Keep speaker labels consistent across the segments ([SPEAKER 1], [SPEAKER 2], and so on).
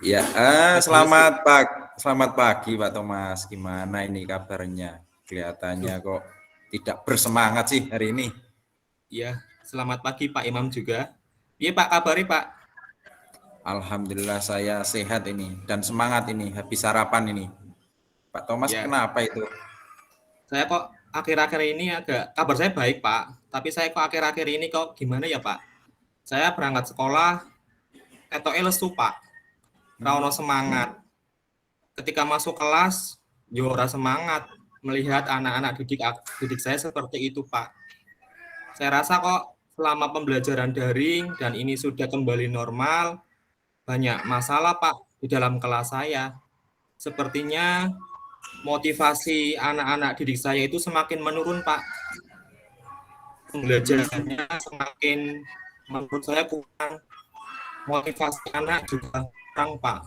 [SPEAKER 1] Ya,
[SPEAKER 2] Halo,
[SPEAKER 1] selamat pagi Pak Thomas. Gimana ini kabarnya? Kelihatannya
[SPEAKER 2] Duh,
[SPEAKER 1] kok tidak bersemangat sih hari ini.
[SPEAKER 2] ya, selamat pagi Pak Imam juga. Iya Pak, kabari Pak.
[SPEAKER 1] Alhamdulillah saya sehat ini dan semangat ini. Habis sarapan ini. Pak Thomas
[SPEAKER 2] Ya,
[SPEAKER 1] kenapa itu?
[SPEAKER 2] saya kok akhir-akhir ini kabar saya baik Pak, tapi saya kok akhir-akhir ini kok gimana ya Pak? Saya berangkat sekolah, ketoke lesu Pak, ra ono semangat. Ketika masuk kelas, yo ora semangat melihat anak-anak didik saya seperti itu Pak. Saya rasa kok selama pembelajaran daring dan ini sudah kembali normal, banyak masalah Pak di dalam kelas saya. Sepertinya motivasi anak-anak didik saya itu semakin menurun, Pak.
[SPEAKER 1] Hmm,
[SPEAKER 2] Pembelajarannya semakin menurut saya kurang. Motivasi anak juga kurang, Pak.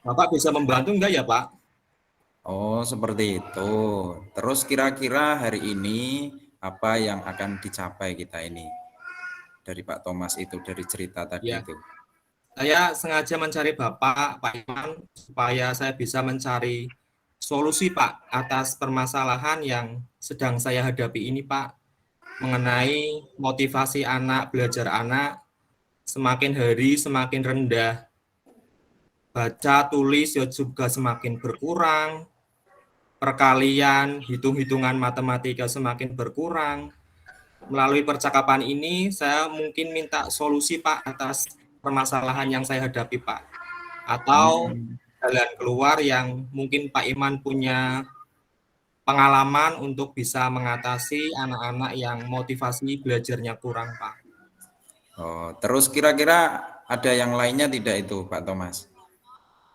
[SPEAKER 2] Bapak bisa membantu enggak ya, Pak?
[SPEAKER 1] oh seperti itu. Terus kira-kira hari ini apa yang akan dicapai kita ini dari Pak Thomas itu dari cerita tadi
[SPEAKER 2] Ya,
[SPEAKER 1] itu?
[SPEAKER 2] saya sengaja mencari Bapak, Pak Iman, supaya saya bisa mencari solusi, Pak, atas permasalahan yang sedang saya hadapi ini, Pak, mengenai motivasi anak, belajar anak, semakin hari semakin rendah. Baca, tulis ya juga semakin berkurang, perkalian, hitung-hitungan matematika semakin berkurang. Melalui percakapan ini, saya mungkin minta solusi Pak atas permasalahan yang saya hadapi Pak. Atau
[SPEAKER 1] Hmm.
[SPEAKER 2] jalan keluar yang mungkin Pak Iman punya pengalaman untuk bisa mengatasi anak-anak yang motivasi belajarnya kurang Pak.
[SPEAKER 1] Oh, terus kira-kira ada yang lainnya tidak itu Pak Thomas?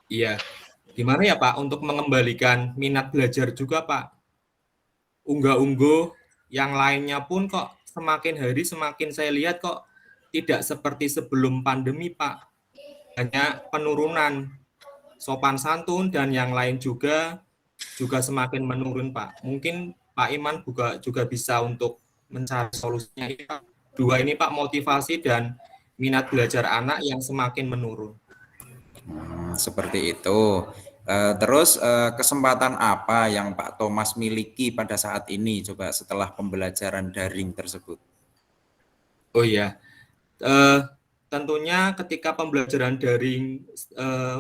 [SPEAKER 2] Iya, gimana ya Pak untuk mengembalikan minat belajar juga Pak? Unggah-ungguh yang lainnya pun kok semakin hari semakin saya lihat kok tidak seperti sebelum pandemi, Pak. Banyak penurunan sopan santun dan yang lain juga semakin menurun, Pak. Mungkin Pak Iman juga bisa untuk mencari solusinya. Pak. Dua ini Pak, motivasi dan minat belajar anak yang semakin menurun.
[SPEAKER 1] Seperti itu. Terus kesempatan apa yang Pak Thomas miliki pada saat ini coba setelah pembelajaran daring tersebut?
[SPEAKER 2] Oh iya, eh, tentunya ketika pembelajaran daring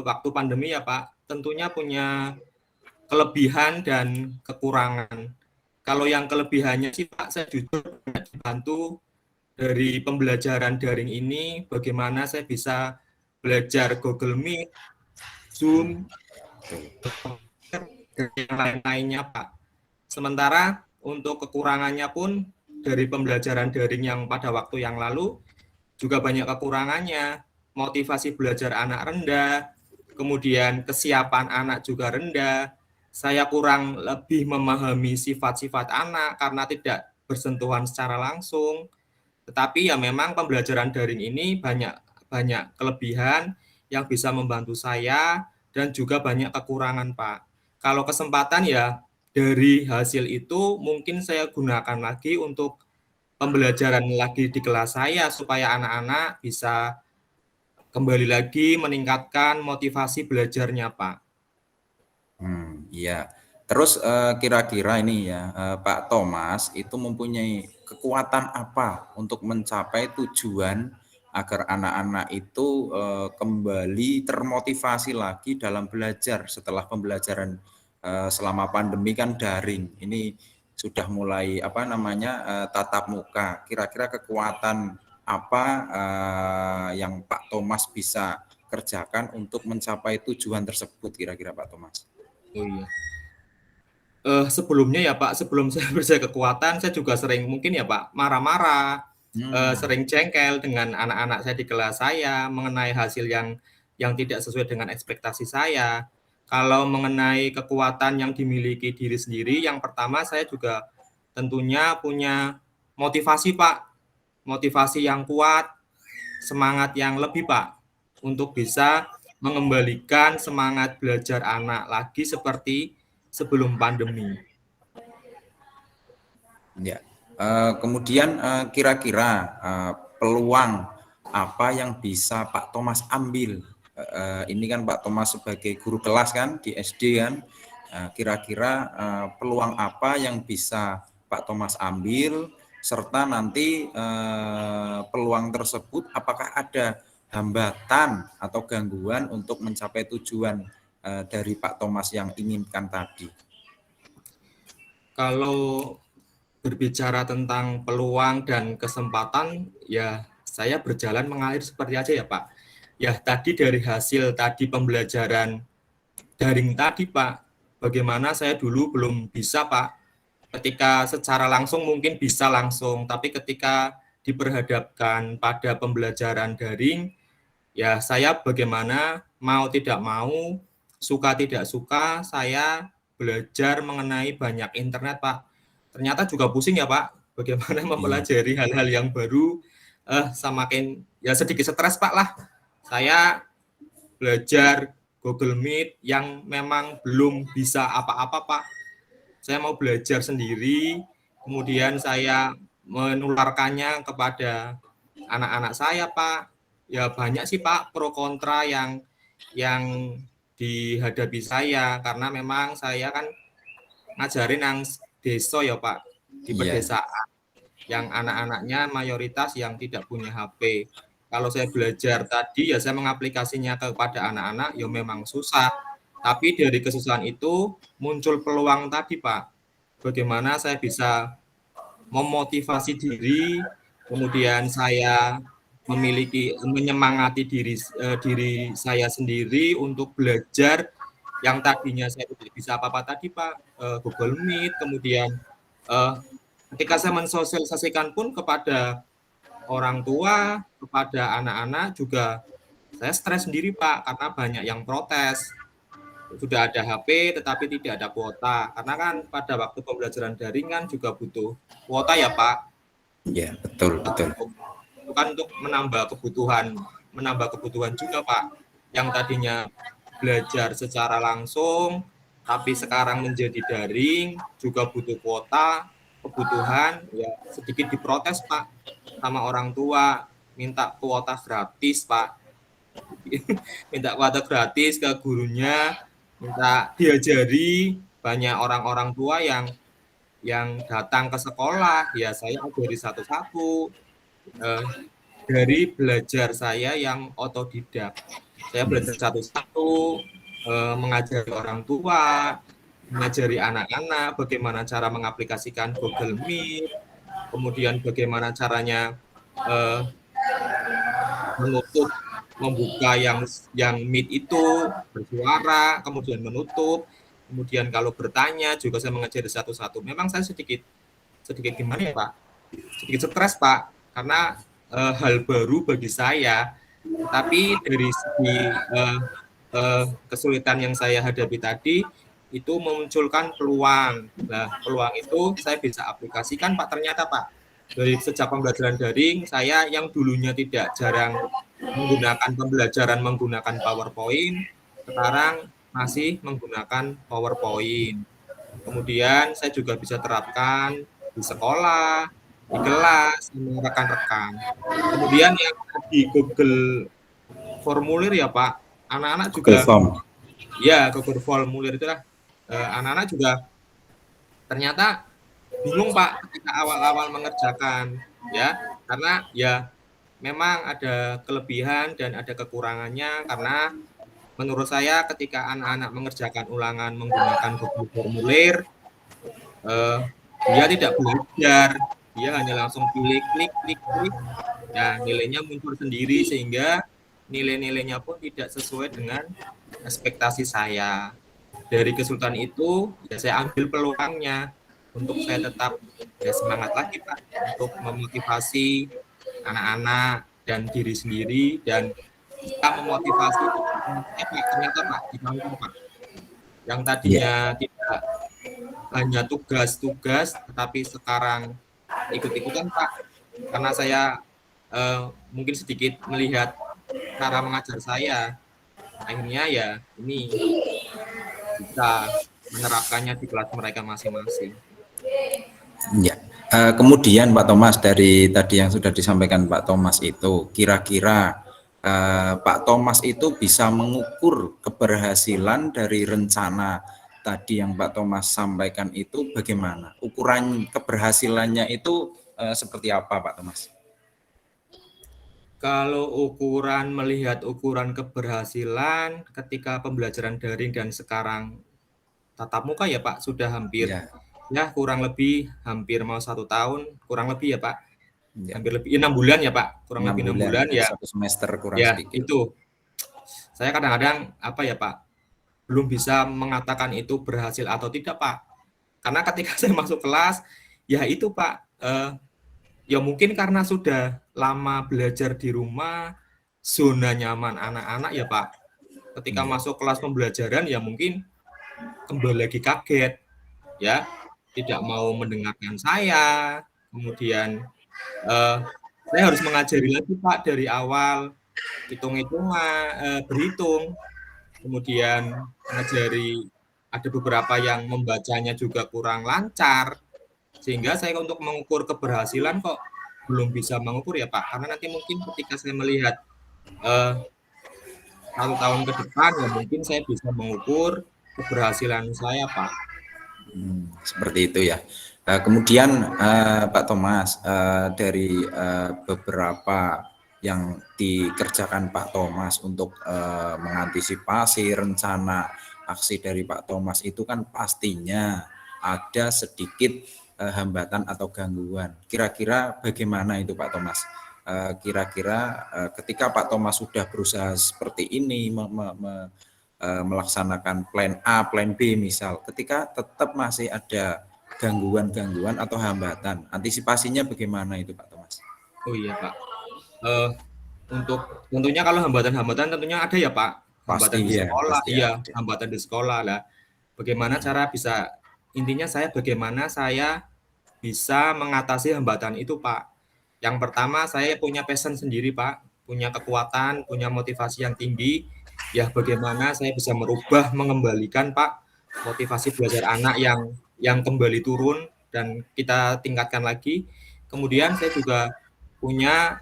[SPEAKER 2] waktu pandemi ya Pak, tentunya punya kelebihan dan kekurangan. Kalau yang kelebihannya sih Pak, saya jujur dibantu dari pembelajaran daring ini, bagaimana saya bisa belajar Google Meet, Zoom, dan yang lain-lainnya Pak. Sementara untuk kekurangannya pun dari pembelajaran daring yang pada waktu yang lalu, juga banyak kekurangannya. Motivasi belajar anak rendah, kemudian kesiapan anak juga rendah. Saya kurang lebih memahami sifat-sifat anak karena tidak bersentuhan secara langsung. Tetapi ya memang pembelajaran daring ini banyak banyak kelebihan yang bisa membantu saya dan juga banyak kekurangan, Pak. Kalau kesempatan ya dari hasil itu mungkin saya gunakan lagi untuk pembelajaran lagi di kelas saya supaya anak-anak bisa kembali lagi meningkatkan motivasi belajarnya, Pak.
[SPEAKER 1] Iya. Terus kira-kira ini ya Pak Thomas itu mempunyai kekuatan apa untuk mencapai tujuan agar anak-anak itu kembali termotivasi lagi dalam belajar setelah pembelajaran selama pandemi kan daring. Ini sudah mulai apa namanya tatap muka. Kira-kira kekuatan apa yang Pak Thomas bisa kerjakan untuk mencapai tujuan tersebut kira-kira Pak Thomas?
[SPEAKER 2] Oh iya. Sebelumnya ya Pak, sebelum saya percaya kekuatan, saya juga sering mungkin ya Pak, marah-marah,
[SPEAKER 1] Hmm,
[SPEAKER 2] sering jengkel dengan anak-anak saya di kelas saya mengenai hasil yang tidak sesuai dengan ekspektasi saya. Kalau mengenai kekuatan yang dimiliki diri sendiri, yang pertama saya juga tentunya punya motivasi Pak, motivasi yang kuat, semangat yang lebih Pak, untuk bisa mengembalikan semangat belajar anak lagi seperti sebelum pandemi.
[SPEAKER 1] ya. Kemudian kira-kira peluang apa yang bisa Pak Thomas ambil ini kan Pak Thomas sebagai guru kelas kan di SD kan, kira-kira peluang apa yang bisa Pak Thomas ambil, serta nanti peluang tersebut apakah ada hambatan atau gangguan untuk mencapai tujuan dari Pak Thomas yang inginkan tadi.
[SPEAKER 2] Kalau berbicara tentang peluang dan kesempatan, ya saya berjalan mengalir seperti aja ya Pak. Ya tadi dari hasil tadi pembelajaran daring tadi Pak, bagaimana saya dulu belum bisa Pak. Ketika secara langsung mungkin bisa langsung, tapi ketika diperhadapkan pada pembelajaran daring, ya saya bagaimana mau tidak mau, suka tidak suka, saya belajar mengenai banyak internet Pak. Ternyata juga pusing ya Pak, bagaimana
[SPEAKER 1] Iya,
[SPEAKER 2] mempelajari hal-hal yang baru, semakin ya sedikit stres Pak lah. Saya belajar Google Meet yang memang belum bisa apa-apa Pak. Saya mau belajar sendiri, kemudian saya menularkannya kepada anak-anak saya Pak. Ya banyak sih Pak pro kontra yang dihadapi saya, karena memang saya kan ngajarin yang desa ya Pak, di
[SPEAKER 1] iya,
[SPEAKER 2] pedesaan, yang anak-anaknya mayoritas yang tidak punya HP. Kalau saya belajar tadi ya saya mengaplikasinya kepada anak-anak ya memang susah. Tapi dari kesusahan itu muncul peluang tadi Pak. Bagaimana saya bisa memotivasi diri, kemudian saya menyemangati diri saya sendiri untuk belajar yang tadinya saya tidak bisa apa-apa tadi Pak, Google Meet, kemudian ketika saya mensosialisasikan pun kepada orang tua, kepada anak-anak juga saya stres sendiri Pak, karena banyak yang protes. Sudah ada HP tetapi tidak ada kuota. Karena kan pada waktu pembelajaran daring kan juga butuh kuota ya Pak.
[SPEAKER 1] iya, betul, betul.
[SPEAKER 2] Itu kan untuk menambah kebutuhan juga Pak. Yang tadinya belajar secara langsung tapi sekarang menjadi daring juga butuh kuota, kebutuhan ya sedikit diprotes Pak sama orang tua, minta kuota gratis Pak. Minta kuota gratis ke gurunya, minta diajari. Banyak orang-orang tua yang datang ke sekolah, ya saya ajari satu-satu, dari belajar saya yang otodidak. Saya belajar satu-satu, mengajari orang tua, mengajari anak-anak bagaimana cara mengaplikasikan Google Meet, kemudian bagaimana caranya menutup, membuka yang Meet itu bersuara, kemudian menutup, kemudian kalau bertanya juga saya mengajari satu-satu. Memang saya sedikit sedikit gimana ya Pak? Sedikit stres Pak, karena hal baru bagi saya. Tapi dari segi kesulitan yang saya hadapi tadi itu memunculkan peluang. Nah, peluang itu saya bisa aplikasikan Pak. Ternyata Pak, dari sejak pembelajaran daring, saya yang dulunya tidak jarang menggunakan pembelajaran menggunakan PowerPoint, sekarang masih menggunakan PowerPoint. Kemudian saya juga bisa terapkan di sekolah, di kelas, sama rekan-rekan. Kemudian yang di Google Formulir ya Pak, anak-anak
[SPEAKER 1] Google
[SPEAKER 2] juga,
[SPEAKER 1] Form.
[SPEAKER 2] ya Google Formulir itulah, anak-anak juga ternyata bingung Pak ketika awal-awal mengerjakan, ya, karena ya memang ada kelebihan dan ada kekurangannya, karena menurut saya ketika anak-anak mengerjakan ulangan menggunakan Google Formulir, dia tidak belajar, dia hanya langsung pilih klik klik klik, nah nilainya muncul sendiri sehingga nilai-nilainya pun tidak sesuai dengan ekspektasi saya. Dari kesulitan itu, ya saya ambil peluangnya untuk saya tetap ya semangat lagi Pak untuk memotivasi anak-anak dan diri sendiri, dan kita memotivasi ternyata Pak di kampung Pak yang
[SPEAKER 1] Iya,
[SPEAKER 2] tadinya tidak hanya tugas-tugas tetapi sekarang ikut-ikutan Pak, karena saya mungkin sedikit melihat cara mengajar saya, akhirnya ya ini bisa menerapkannya di kelas mereka masing-masing.
[SPEAKER 1] iya. Kemudian Pak Thomas, dari tadi yang sudah disampaikan Pak Thomas itu, kira-kira Pak Thomas itu bisa mengukur keberhasilan dari rencana tadi yang Pak Thomas sampaikan itu bagaimana? Ukuran keberhasilannya itu seperti apa, Pak Thomas?
[SPEAKER 2] Kalau melihat ukuran keberhasilan ketika pembelajaran daring dan sekarang tatap muka ya Pak, sudah hampir
[SPEAKER 1] Ya,
[SPEAKER 2] ya kurang lebih hampir mau 1 tahun, kurang lebih ya Pak,
[SPEAKER 1] ya.
[SPEAKER 2] hampir lebih 6 bulan ya Pak, kurang
[SPEAKER 1] 6
[SPEAKER 2] lebih 6
[SPEAKER 1] bulan
[SPEAKER 2] bulan
[SPEAKER 1] ya,
[SPEAKER 2] ya.
[SPEAKER 1] 1 semester kurang
[SPEAKER 2] Ya
[SPEAKER 1] sedikit.
[SPEAKER 2] itu, saya kadang-kadang apa ya Pak, belum bisa mengatakan itu berhasil atau tidak Pak. Karena ketika saya masuk kelas, ya itu Pak, ya mungkin karena sudah lama belajar di rumah, zona nyaman anak-anak ya Pak. Ketika
[SPEAKER 1] Ya,
[SPEAKER 2] masuk kelas pembelajaran ya mungkin kembali lagi kaget, ya tidak mau mendengarkan saya, kemudian saya harus mengajari lagi Pak dari awal, hitung-hitungan, berhitung, kemudian mengajari ada beberapa yang membacanya juga kurang lancar, sehingga saya untuk mengukur keberhasilan kok belum bisa mengukur ya Pak, karena nanti mungkin ketika saya melihat 1 tahun ke depan ya mungkin saya bisa mengukur keberhasilan saya Pak.
[SPEAKER 1] seperti itu ya. Kemudian Pak Thomas, dari beberapa yang dikerjakan Pak Thomas untuk mengantisipasi rencana aksi dari Pak Thomas itu kan pastinya ada sedikit hambatan atau gangguan. Kira-kira bagaimana itu Pak Thomas? Kira-kira ketika Pak Thomas sudah berusaha seperti ini melaksanakan plan A, plan B misal, ketika tetap masih ada gangguan-gangguan atau hambatan, antisipasinya bagaimana itu Pak Thomas?
[SPEAKER 2] Oh iya Pak, eee, untuk tentunya kalau hambatan-hambatan tentunya ada ya Pak,
[SPEAKER 1] Pasti
[SPEAKER 2] hambatan di
[SPEAKER 1] ya,
[SPEAKER 2] sekolah
[SPEAKER 1] pasti
[SPEAKER 2] iya,
[SPEAKER 1] ada.
[SPEAKER 2] hambatan di sekolah lah. Bagaimana cara bisa intinya bagaimana saya bisa mengatasi hambatan itu Pak. Yang pertama saya punya passion sendiri Pak, punya kekuatan, punya motivasi yang tinggi, ya bagaimana saya bisa mengembalikan Pak, motivasi belajar anak yang kembali turun dan kita tingkatkan lagi. Kemudian saya juga punya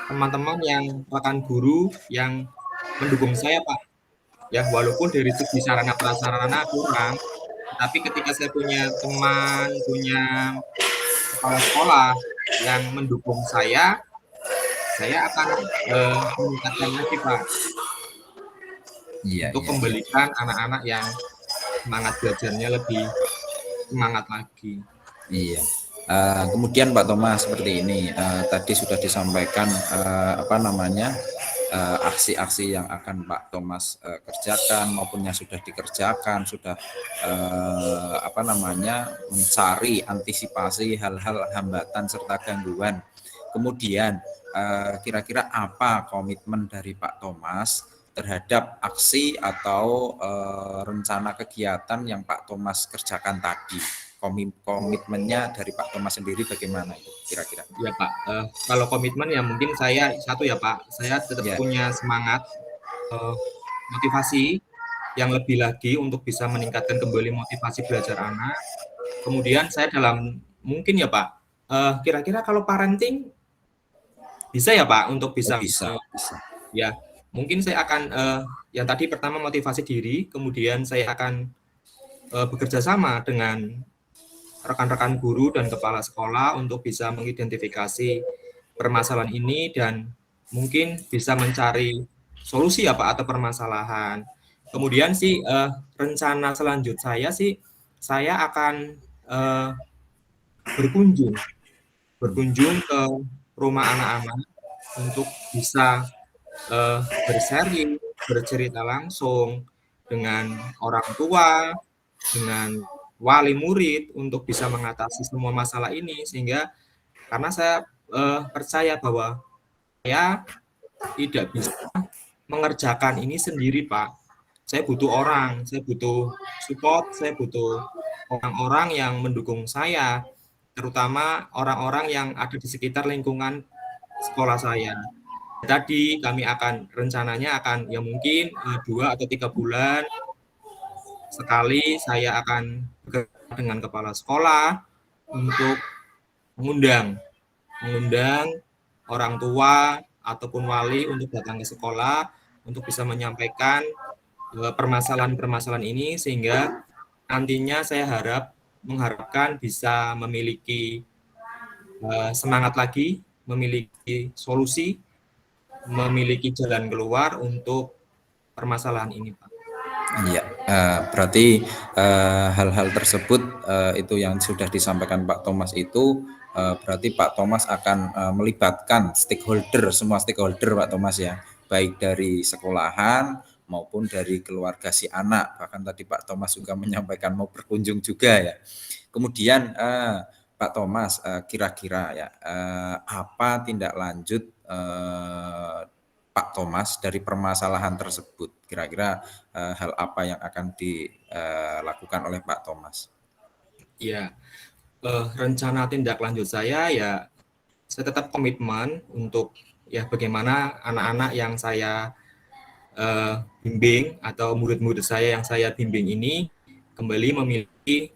[SPEAKER 2] teman-teman yang rekan guru yang mendukung saya Pak. Ya walaupun dari segi sarana prasarana kurang, tapi ketika saya punya teman, punya kepala sekolah yang mendukung saya akan, meningkatkan lagi Pak,
[SPEAKER 1] Iya,
[SPEAKER 2] untuk
[SPEAKER 1] iya, iya.
[SPEAKER 2] kembalikan anak-anak yang semangat belajarnya lebih semangat lagi.
[SPEAKER 1] Iya. Kemudian Pak Thomas seperti ini, tadi sudah disampaikan apa namanya aksi-aksi yang akan Pak Thomas kerjakan maupun yang sudah dikerjakan, sudah apa namanya mencari antisipasi hal-hal hambatan serta gangguan. Kemudian kira-kira apa komitmen dari Pak Thomas terhadap aksi atau rencana kegiatan yang Pak Thomas kerjakan tadi? Komitmennya dari Pak Thomas sendiri bagaimana itu kira-kira?
[SPEAKER 2] Ya Pak, kalau komitmen ya mungkin saya satu ya Pak, saya tetap
[SPEAKER 1] Ya,
[SPEAKER 2] punya semangat, eee, motivasi yang lebih lagi untuk bisa meningkatkan kembali motivasi belajar anak. Kemudian saya mungkin ya Pak, kira-kira kalau parenting bisa ya Pak untuk
[SPEAKER 1] oh
[SPEAKER 2] bisa,
[SPEAKER 1] bisa, bisa.
[SPEAKER 2] ya mungkin saya akan, yang tadi pertama motivasi diri, kemudian saya akan, bekerja sama dengan rekan-rekan guru dan kepala sekolah untuk bisa mengidentifikasi permasalahan ini dan mungkin bisa mencari solusi ya Pak atau permasalahan. Kemudian sih, rencana saya sih, saya akan, eee, berkunjung berkunjung ke rumah anak-anak untuk bisa, bersharing, bercerita langsung dengan orang tua, dengan wali murid untuk bisa mengatasi semua masalah ini sehingga karena saya, percaya bahwa saya tidak bisa mengerjakan ini sendiri, Pak. Saya butuh orang, saya butuh support, saya butuh orang-orang yang mendukung saya, terutama orang-orang yang ada di sekitar lingkungan sekolah saya. Tadi kami akan rencananya akan ya mungkin, 2 atau 3 bulan sekali saya akan bekerja dengan kepala sekolah untuk mengundang mengundang orang tua ataupun wali untuk datang ke sekolah untuk bisa menyampaikan permasalahan-permasalahan ini, sehingga nantinya saya mengharapkan bisa memiliki semangat lagi, memiliki solusi, memiliki jalan keluar untuk permasalahan ini, Pak.
[SPEAKER 1] Iya, berarti hal-hal tersebut itu yang sudah disampaikan Pak Thomas itu berarti Pak Thomas akan melibatkan semua stakeholder Pak Thomas ya, baik dari sekolahan maupun dari keluarga si anak. Bahkan tadi Pak Thomas juga menyampaikan mau berkunjung juga ya. Kemudian Pak Thomas kira-kira ya apa tindak lanjut Pak Thomas dari permasalahan tersebut? Kira-kira hal apa yang akan dilakukan oleh Pak Thomas?
[SPEAKER 2] Ya, rencana tindak lanjut saya ya, saya tetap komitmen untuk ya bagaimana anak-anak yang saya bimbing atau murid-murid saya yang saya bimbing ini kembali memiliki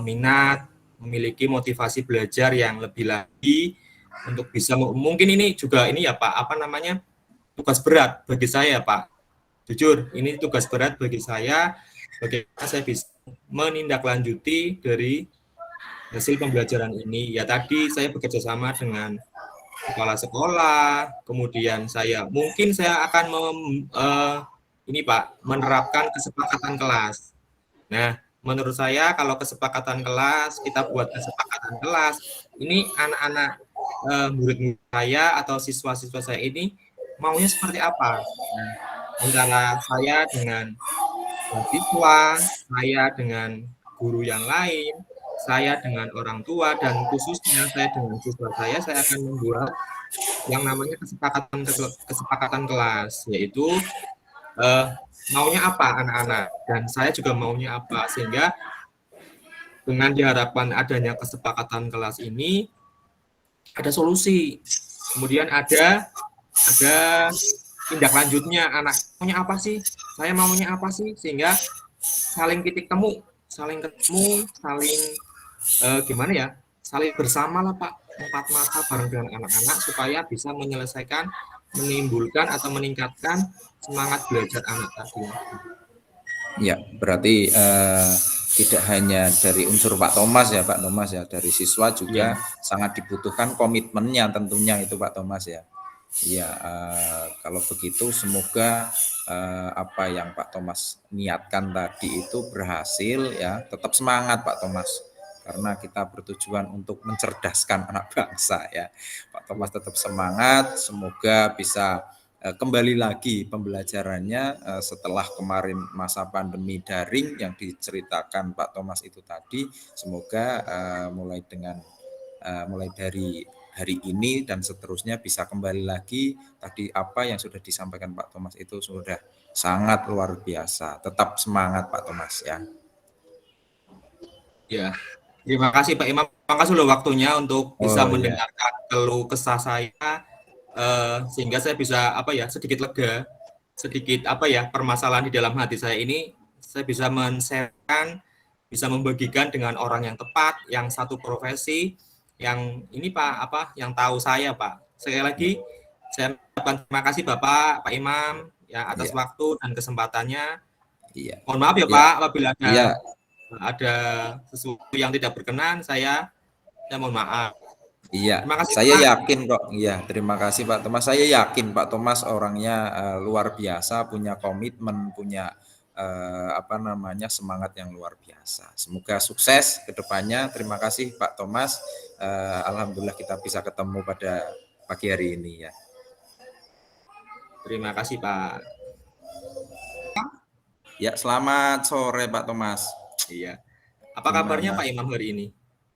[SPEAKER 2] minat, memiliki motivasi belajar yang lebih lagi untuk bisa, mungkin ini juga ini ya Pak, apa namanya, tugas berat bagi saya Pak. Jujur, ini tugas berat bagi saya, bagaimana saya bisa menindaklanjuti dari hasil pembelajaran ini. Ya tadi saya bekerja sama dengan kepala sekolah, kemudian saya akan ini Pak, menerapkan kesepakatan kelas. Nah, menurut saya kalau kesepakatan kelas, kita buat kesepakatan kelas, ini anak-anak murid-murid saya atau siswa-siswa saya ini maunya seperti apa? Nah, antara saya dengan siswa, saya dengan guru yang lain, saya dengan orang tua, dan khususnya saya dengan siswa saya akan membuat yang namanya kesepakatan kelas, yaitu maunya apa anak-anak, dan saya juga maunya apa, sehingga dengan diharapkan adanya kesepakatan kelas ini ada solusi, kemudian ada tindak lanjutnya, anak maunya apa sih, saya maunya apa sih, sehingga saling saling gimana ya, saling bersama lah Pak, empat mata bareng dengan anak-anak supaya bisa menimbulkan atau meningkatkan semangat belajar anak tadi.
[SPEAKER 1] Ya, berarti tidak hanya dari unsur Pak Thomas ya, Pak Thomas ya, dari siswa juga
[SPEAKER 2] Ya,
[SPEAKER 1] sangat dibutuhkan komitmennya tentunya itu Pak Thomas ya. Iya, kalau begitu semoga apa yang Pak Thomas niatkan tadi itu berhasil ya. Tetap semangat Pak Thomas, karena kita bertujuan untuk mencerdaskan anak bangsa ya. Pak Thomas tetap semangat, semoga bisa kembali lagi pembelajarannya setelah kemarin masa pandemi daring yang diceritakan Pak Thomas itu tadi. Semoga mulai dari hari ini dan seterusnya bisa kembali lagi. Tadi apa yang sudah disampaikan Pak Thomas itu sudah sangat luar biasa. Tetap semangat Pak Thomas ya.
[SPEAKER 2] ya. Terima kasih Pak Imam. Terima kasih loh waktunya untuk bisa
[SPEAKER 1] Oh ya,
[SPEAKER 2] mendengarkan keluh kesah saya, sehingga saya bisa sedikit lega, sedikit permasalahan di dalam hati saya ini saya bisa men-sharekan, bisa membagikan dengan orang yang tepat, yang satu profesi, yang ini Pak yang tahu saya Pak. Sekali lagi saya mengucapkan terima kasih Bapak Pak Imam ya atas
[SPEAKER 1] iya,
[SPEAKER 2] waktu dan kesempatannya.
[SPEAKER 1] iya,
[SPEAKER 2] Mohon maaf ya
[SPEAKER 1] iya,
[SPEAKER 2] Pak apabila
[SPEAKER 1] iya,
[SPEAKER 2] ada sesuatu yang tidak berkenan, saya mohon maaf.
[SPEAKER 1] iya.
[SPEAKER 2] Terima kasih
[SPEAKER 1] Saya
[SPEAKER 2] Pak.
[SPEAKER 1] yakin kok. Iya, terima kasih Pak Thomas. Saya yakin Pak Thomas orangnya luar biasa, punya komitmen, punya apa namanya semangat yang luar biasa. Semoga sukses ke depannya. Terima kasih Pak Thomas. Alhamdulillah kita bisa ketemu pada pagi hari ini ya.
[SPEAKER 2] Terima kasih Pak.
[SPEAKER 1] Ya, selamat sore Pak Thomas.
[SPEAKER 2] Iya. Apa kabarnya
[SPEAKER 1] Gimana?
[SPEAKER 2] Pak Imam hari ini?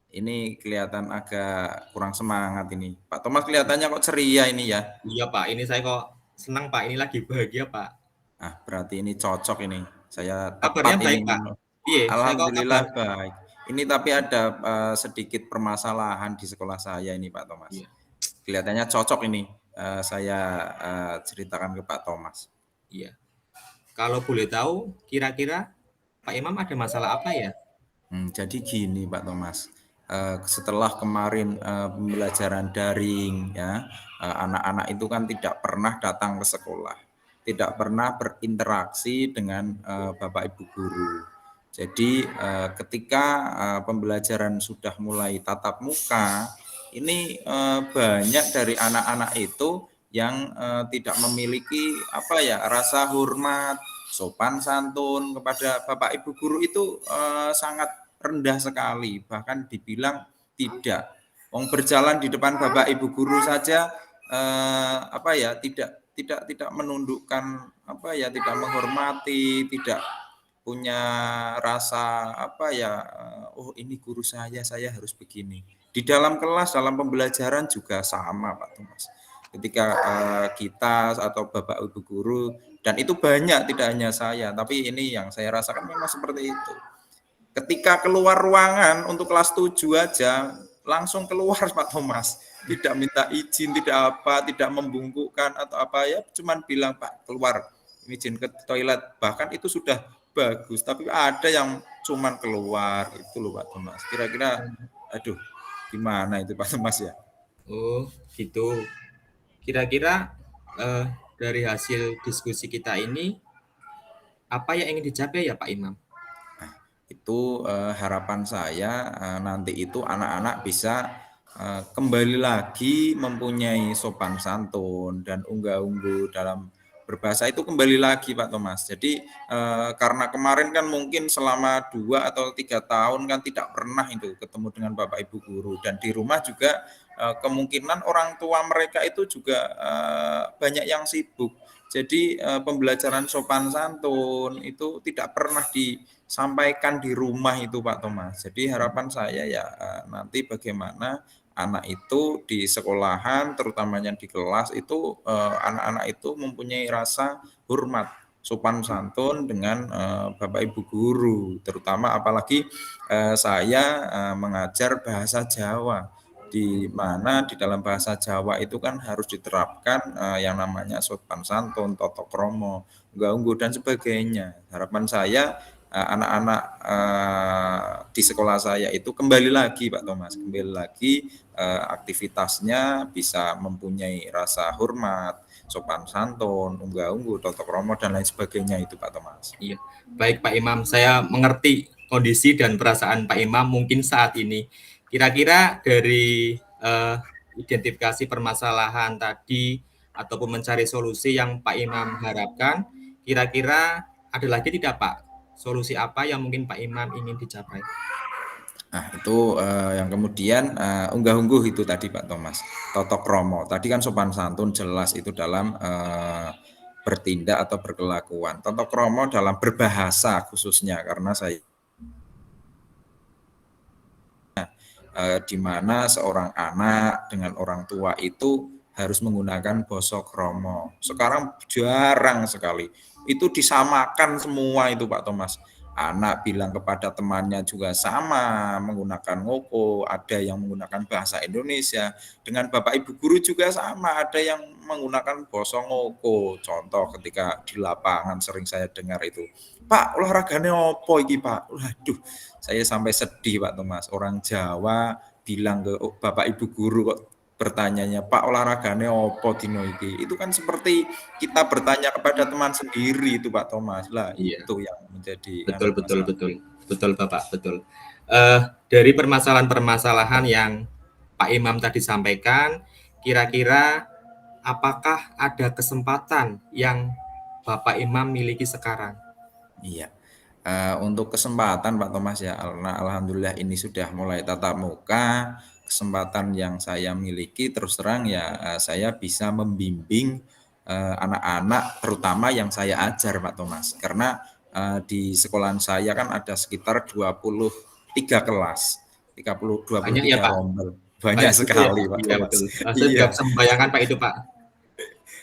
[SPEAKER 1] Ini kelihatan agak kurang semangat ini. Pak Thomas kelihatannya kok ceria ini ya.
[SPEAKER 2] Iya Pak, ini saya kok senang Pak, ini lagi bahagia Pak.
[SPEAKER 1] Ah, berarti ini cocok ini. Saya tepat
[SPEAKER 2] Kabarnya
[SPEAKER 1] ini.
[SPEAKER 2] baik Pak. Iya, saya kok
[SPEAKER 1] Alhamdulillah
[SPEAKER 2] kabar.
[SPEAKER 1] baik. Ini tapi ada sedikit permasalahan di sekolah saya ini Pak Thomas.
[SPEAKER 2] Iya,
[SPEAKER 1] Kelihatannya cocok ini. Saya ceritakan ke Pak Thomas.
[SPEAKER 2] iya. Kalau boleh tahu, kira-kira Pak Imam ada masalah apa ya?
[SPEAKER 1] Jadi gini Pak Thomas. setelah kemarin pembelajaran daring ya, anak-anak itu kan tidak pernah datang ke sekolah, tidak pernah berinteraksi dengan Bapak Ibu guru. Jadi ketika pembelajaran sudah mulai tatap muka, ini banyak dari anak-anak itu yang tidak memiliki apa ya, rasa hormat, sopan santun kepada Bapak Ibu guru itu sangat rendah sekali, bahkan dibilang tidak. Wong berjalan di depan Bapak Ibu guru saja apa ya, tidak menundukkan apa ya, tidak menghormati, tidak punya rasa apa ya, oh ini guru saya harus begini. Di dalam kelas, dalam pembelajaran juga sama Pak Thomas. Ketika kita atau Bapak Ibu guru, dan itu banyak, tidak hanya saya, tapi ini yang saya rasakan memang seperti itu. Ketika keluar ruangan untuk kelas 7 aja, langsung keluar Pak Thomas. Tidak minta izin, tidak apa, tidak membungkukkan atau apa ya, cuman bilang Pak keluar, izin ke toilet. Bahkan itu sudah bagus, tapi ada yang cuman keluar itu loh Pak Thomas. Kira-kira, aduh, gimana itu Pak Thomas ya?
[SPEAKER 2] Oh, gitu. Kira-kira dari hasil diskusi kita ini, apa yang ingin dicapai ya Pak Imam?
[SPEAKER 1] Itu harapan saya nanti itu anak-anak bisa kembali lagi mempunyai sopan santun dan unggah-ungguh dalam berbahasa itu kembali lagi Pak Thomas. Jadi karena kemarin kan mungkin selama 2 atau 3 tahun kan tidak pernah itu ketemu dengan Bapak Ibu guru, dan di rumah juga kemungkinan orang tua mereka itu juga banyak yang sibuk. Jadi pembelajaran sopan santun itu tidak pernah disampaikan di rumah itu Pak Thomas. Jadi harapan saya ya nanti bagaimana anak itu di sekolahan, terutamanya di kelas itu anak-anak itu mempunyai rasa hormat, sopan santun dengan Bapak Ibu guru, terutama apalagi saya mengajar bahasa Jawa, di mana di dalam bahasa Jawa itu kan harus diterapkan yang namanya sopan santun, toto kromo, unggah-ungguh dan sebagainya. Harapan saya anak-anak di sekolah saya itu kembali lagi Pak Thomas, kembali lagi aktivitasnya bisa mempunyai rasa hormat, sopan santun, unggah-ungguh, toto kromo dan lain sebagainya itu Pak Thomas.
[SPEAKER 2] Iya, baik Pak Imam, saya mengerti kondisi dan perasaan Pak Imam mungkin saat ini. Kira-kira dari identifikasi permasalahan tadi ataupun mencari solusi yang Pak Imam harapkan, kira-kira ada lagi tidak Pak? Solusi apa yang mungkin Pak Imam ingin dicapai?
[SPEAKER 1] Nah, itu yang kemudian unggah-ungguh itu tadi Pak Thomas, toto kromo. Tadi kan sopan santun jelas itu dalam bertindak atau berkelakuan. Toto kromo dalam berbahasa khususnya, karena saya di mana seorang anak dengan orang tua itu harus menggunakan basa kromo. Sekarang jarang sekali. Itu disamakan semua itu Pak Thomas. Anak bilang kepada temannya juga sama, menggunakan ngoko, ada yang menggunakan bahasa Indonesia. Dengan Bapak Ibu guru juga sama, ada yang menggunakan basa ngoko. Contoh ketika di lapangan sering saya dengar itu, Pak olahraganya opo iki Pak? Waduh, saya sampai sedih Pak Thomas. Orang Jawa bilang ke Bapak Ibu guru kok bertanyanya, Pak olahraganya opo dino iki? Itu kan seperti kita bertanya kepada teman sendiri itu Pak Thomas. Lah
[SPEAKER 2] Iya,
[SPEAKER 1] itu yang menjadi
[SPEAKER 2] betul, betul,
[SPEAKER 1] masalah.
[SPEAKER 2] betul. Betul Bapak, betul. Dari permasalahan-permasalahan yang Pak Imam tadi sampaikan, kira-kira apakah ada kesempatan yang Bapak Imam miliki sekarang?
[SPEAKER 1] Iya. Untuk kesempatan Pak Thomas ya, alhamdulillah ini sudah mulai tatap muka, kesempatan yang saya miliki terus terang ya saya bisa membimbing anak-anak terutama yang saya ajar Pak Thomas. Karena di sekolahan saya kan ada sekitar 23 kelas, 30
[SPEAKER 2] Banyak ya
[SPEAKER 1] 23
[SPEAKER 2] Pak?
[SPEAKER 1] rombel. Banyak
[SPEAKER 2] Banyak juga ya
[SPEAKER 1] sekali
[SPEAKER 2] Pak?
[SPEAKER 1] Pak
[SPEAKER 2] Iya
[SPEAKER 1] Thomas.
[SPEAKER 2] betul. Saya
[SPEAKER 1] Iya.
[SPEAKER 2] tidak bisa membayangkan Pak itu Pak,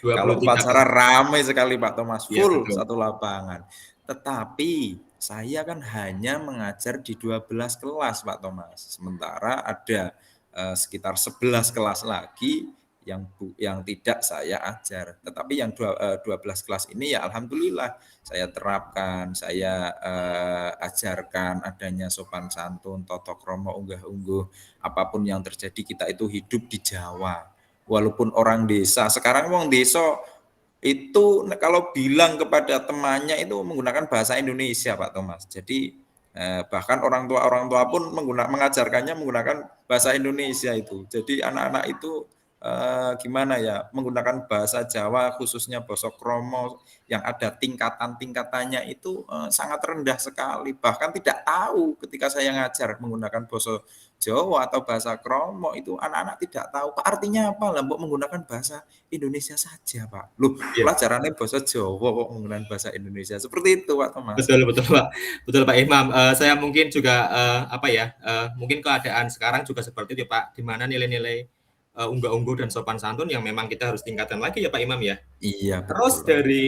[SPEAKER 1] Kalau
[SPEAKER 2] 23
[SPEAKER 1] upacara
[SPEAKER 2] kelas.
[SPEAKER 1] ramai sekali Pak Thomas,
[SPEAKER 2] Iya
[SPEAKER 1] full
[SPEAKER 2] betul.
[SPEAKER 1] satu lapangan. Tetapi saya kan hanya mengajar di 12 kelas Pak Thomas. Sementara ada sekitar 11 kelas lagi yang tidak saya ajar. Tetapi yang 12 kelas ini ya alhamdulillah saya terapkan, saya ajarkan adanya sopan santun, tata krama, unggah-ungguh. Apapun yang terjadi kita itu hidup di Jawa. Walaupun orang desa, sekarang wong desa itu kalau bilang kepada temannya itu menggunakan bahasa Indonesia, Pak Thomas. Jadi bahkan orang tua pun mengajarkannya menggunakan bahasa Indonesia itu. Jadi anak-anak itu gimana ya, menggunakan bahasa Jawa khususnya basa krama yang ada tingkatan-tingkatannya itu sangat rendah sekali. Bahkan tidak tahu ketika saya ngajar menggunakan bahasa Jawa atau bahasa kromo itu anak-anak tidak tahu Pak artinya apa lah, mbok menggunakan bahasa Indonesia saja Pak. Loh,
[SPEAKER 2] Iya.
[SPEAKER 1] pelajarannya bahasa Jawa kok menggunakan bahasa Indonesia. Seperti itu Pak Thomas.
[SPEAKER 2] Betul betul Pak, betul Pak Imam. Saya mungkin juga apa ya, mungkin keadaan sekarang juga seperti itu Pak, di mana nilai-nilai unggah-ungguh dan sopan santun yang memang kita harus tingkatkan lagi ya Pak Imam ya.
[SPEAKER 1] Iya betul
[SPEAKER 2] Terus
[SPEAKER 1] Pak.
[SPEAKER 2] dari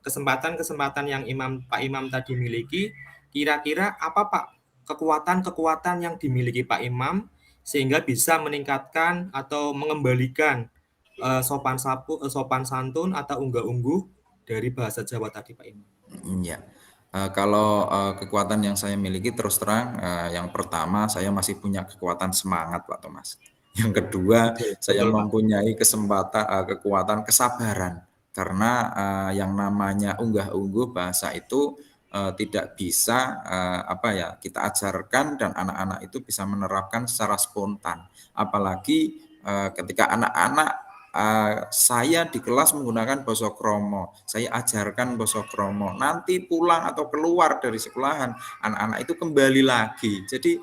[SPEAKER 2] kesempatan-kesempatan yang Pak Imam tadi miliki, kira-kira apa Pak kekuatan-kekuatan yang dimiliki Pak Imam sehingga bisa meningkatkan atau mengembalikan sopan santun atau unggah-ungguh dari bahasa Jawa tadi Pak Imam?
[SPEAKER 1] Iya. Kalau kekuatan yang saya miliki terus terang yang pertama saya masih punya kekuatan semangat Pak Thomas. Yang kedua
[SPEAKER 2] Betul
[SPEAKER 1] saya
[SPEAKER 2] betul Pak.
[SPEAKER 1] mempunyai kekuatan kesabaran karena yang namanya unggah-ungguh bahasa itu tidak bisa apa ya kita ajarkan dan anak-anak itu bisa menerapkan secara spontan. Apalagi ketika anak-anak saya di kelas menggunakan basa kromo, saya ajarkan basa kromo. Nanti pulang atau keluar dari sekolahan, anak-anak itu kembali lagi. Jadi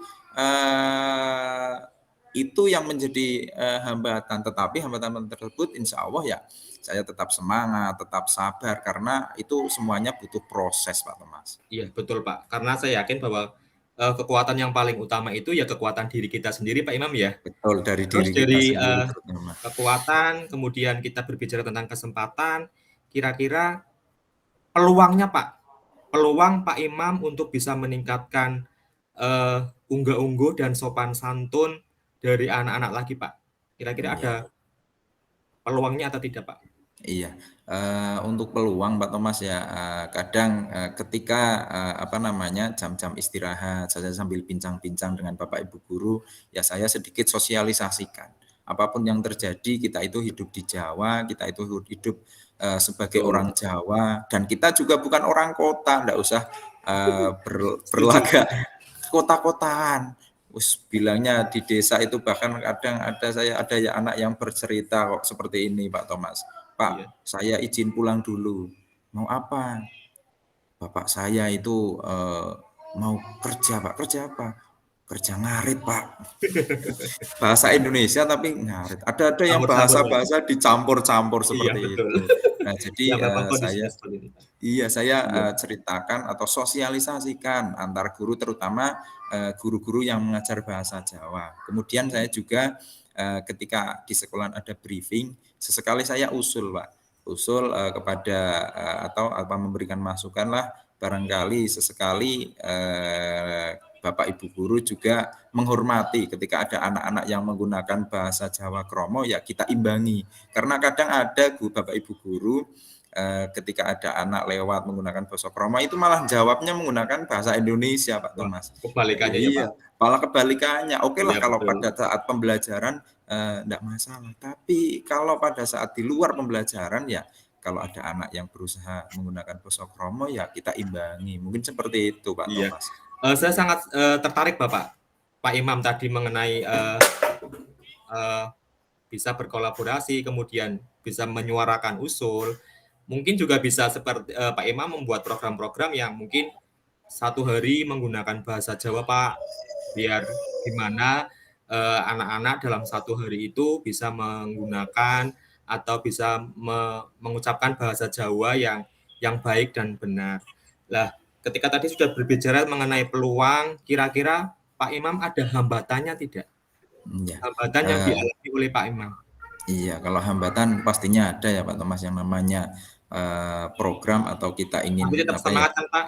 [SPEAKER 1] itu yang menjadi hambatan. Tetapi hambatan tersebut insya Allah ya saya tetap semangat, tetap sabar karena itu semuanya butuh proses Pak Thomas.
[SPEAKER 2] Iya, betul Pak. Karena saya yakin bahwa kekuatan yang paling utama itu ya kekuatan diri kita sendiri Pak Imam ya.
[SPEAKER 1] Betul dari
[SPEAKER 2] Terus
[SPEAKER 1] diri kita
[SPEAKER 2] dari
[SPEAKER 1] sendiri terutama.
[SPEAKER 2] kekuatan, kemudian kita berbicara tentang kesempatan, kira-kira peluangnya Pak, peluang Pak Imam untuk bisa meningkatkan unggah-ungguh dan sopan santun dari anak-anak lagi Pak. Kira-kira ada
[SPEAKER 1] Iya.
[SPEAKER 2] peluangnya atau tidak Pak?
[SPEAKER 1] Iya, untuk peluang Pak Thomas ya, kadang, ketika, apa namanya, jam-jam istirahat, saya sambil bincang-bincang dengan Bapak Ibu guru, ya saya sedikit sosialisasikan. Apapun yang terjadi, kita itu hidup di Jawa, kita itu hidup, sebagai
[SPEAKER 2] Betul.
[SPEAKER 1] orang Jawa, dan kita juga bukan orang kota, ndak usah,
[SPEAKER 2] Setuju.
[SPEAKER 1] berlagak kota-kotaan. Bilangnya di desa itu bahkan kadang ada ya anak yang bercerita kok seperti ini Pak Thomas.
[SPEAKER 2] Iya.
[SPEAKER 1] Pak, saya izin pulang dulu. Mau apa? Bapak saya itu mau kerja, Pak. Kerja apa? Kerja ngarit, Pak. Bahasa Indonesia tapi ngarit. Ada yang
[SPEAKER 2] Campur-campur Pak.
[SPEAKER 1] bahasa-bahasa dicampur-campur
[SPEAKER 2] Iya
[SPEAKER 1] seperti
[SPEAKER 2] betul.
[SPEAKER 1] itu. Nah, jadi
[SPEAKER 2] Ya memang kondisinya
[SPEAKER 1] saya
[SPEAKER 2] seperti itu Pak.
[SPEAKER 1] saya
[SPEAKER 2] Iya.
[SPEAKER 1] ceritakan atau sosialisasikan antar guru terutama guru-guru yang mengajar bahasa Jawa. Kemudian saya juga ketika di sekolah ada briefing, sesekali saya usul, Pak. Usul kepada atau apa memberikan masukan lah barangkali sesekali Bapak Ibu guru juga menghormati ketika ada anak-anak yang menggunakan bahasa Jawa kromo ya kita imbangi. Karena kadang ada Bapak Ibu guru ketika ada anak lewat menggunakan bahasa kromo itu malah jawabnya menggunakan bahasa Indonesia Pak
[SPEAKER 2] Wah,
[SPEAKER 1] Thomas.
[SPEAKER 2] kebalikannya ya Pak.
[SPEAKER 1] Iya, malah kebalikannya. Oke lah
[SPEAKER 2] Iya
[SPEAKER 1] kalau
[SPEAKER 2] betul.
[SPEAKER 1] pada saat pembelajaran enggak masalah. Tapi kalau pada saat di luar pembelajaran ya kalau ada anak yang berusaha menggunakan bahasa kromo ya kita imbangi. Mungkin seperti itu Pak
[SPEAKER 2] Iya.
[SPEAKER 1] Thomas.
[SPEAKER 2] Saya sangat tertarik Pak Imam tadi mengenai bisa berkolaborasi, kemudian bisa menyuarakan usul. Mungkin juga bisa seperti Pak Imam membuat program-program yang mungkin satu hari menggunakan bahasa Jawa Pak, biar gimana anak-anak dalam satu hari itu bisa menggunakan atau bisa mengucapkan bahasa Jawa yang baik dan benar. Lah, ketika tadi sudah berbicara mengenai peluang, kira-kira Pak Imam ada hambatannya tidak?
[SPEAKER 1] Iya.
[SPEAKER 2] Hambatan yang dialami oleh Pak Imam?
[SPEAKER 1] Iya, kalau hambatan pastinya ada ya Pak Thomas yang namanya program atau kita
[SPEAKER 2] Tapi
[SPEAKER 1] ingin
[SPEAKER 2] tetap
[SPEAKER 1] apa ya?
[SPEAKER 2] semangat kan Pak?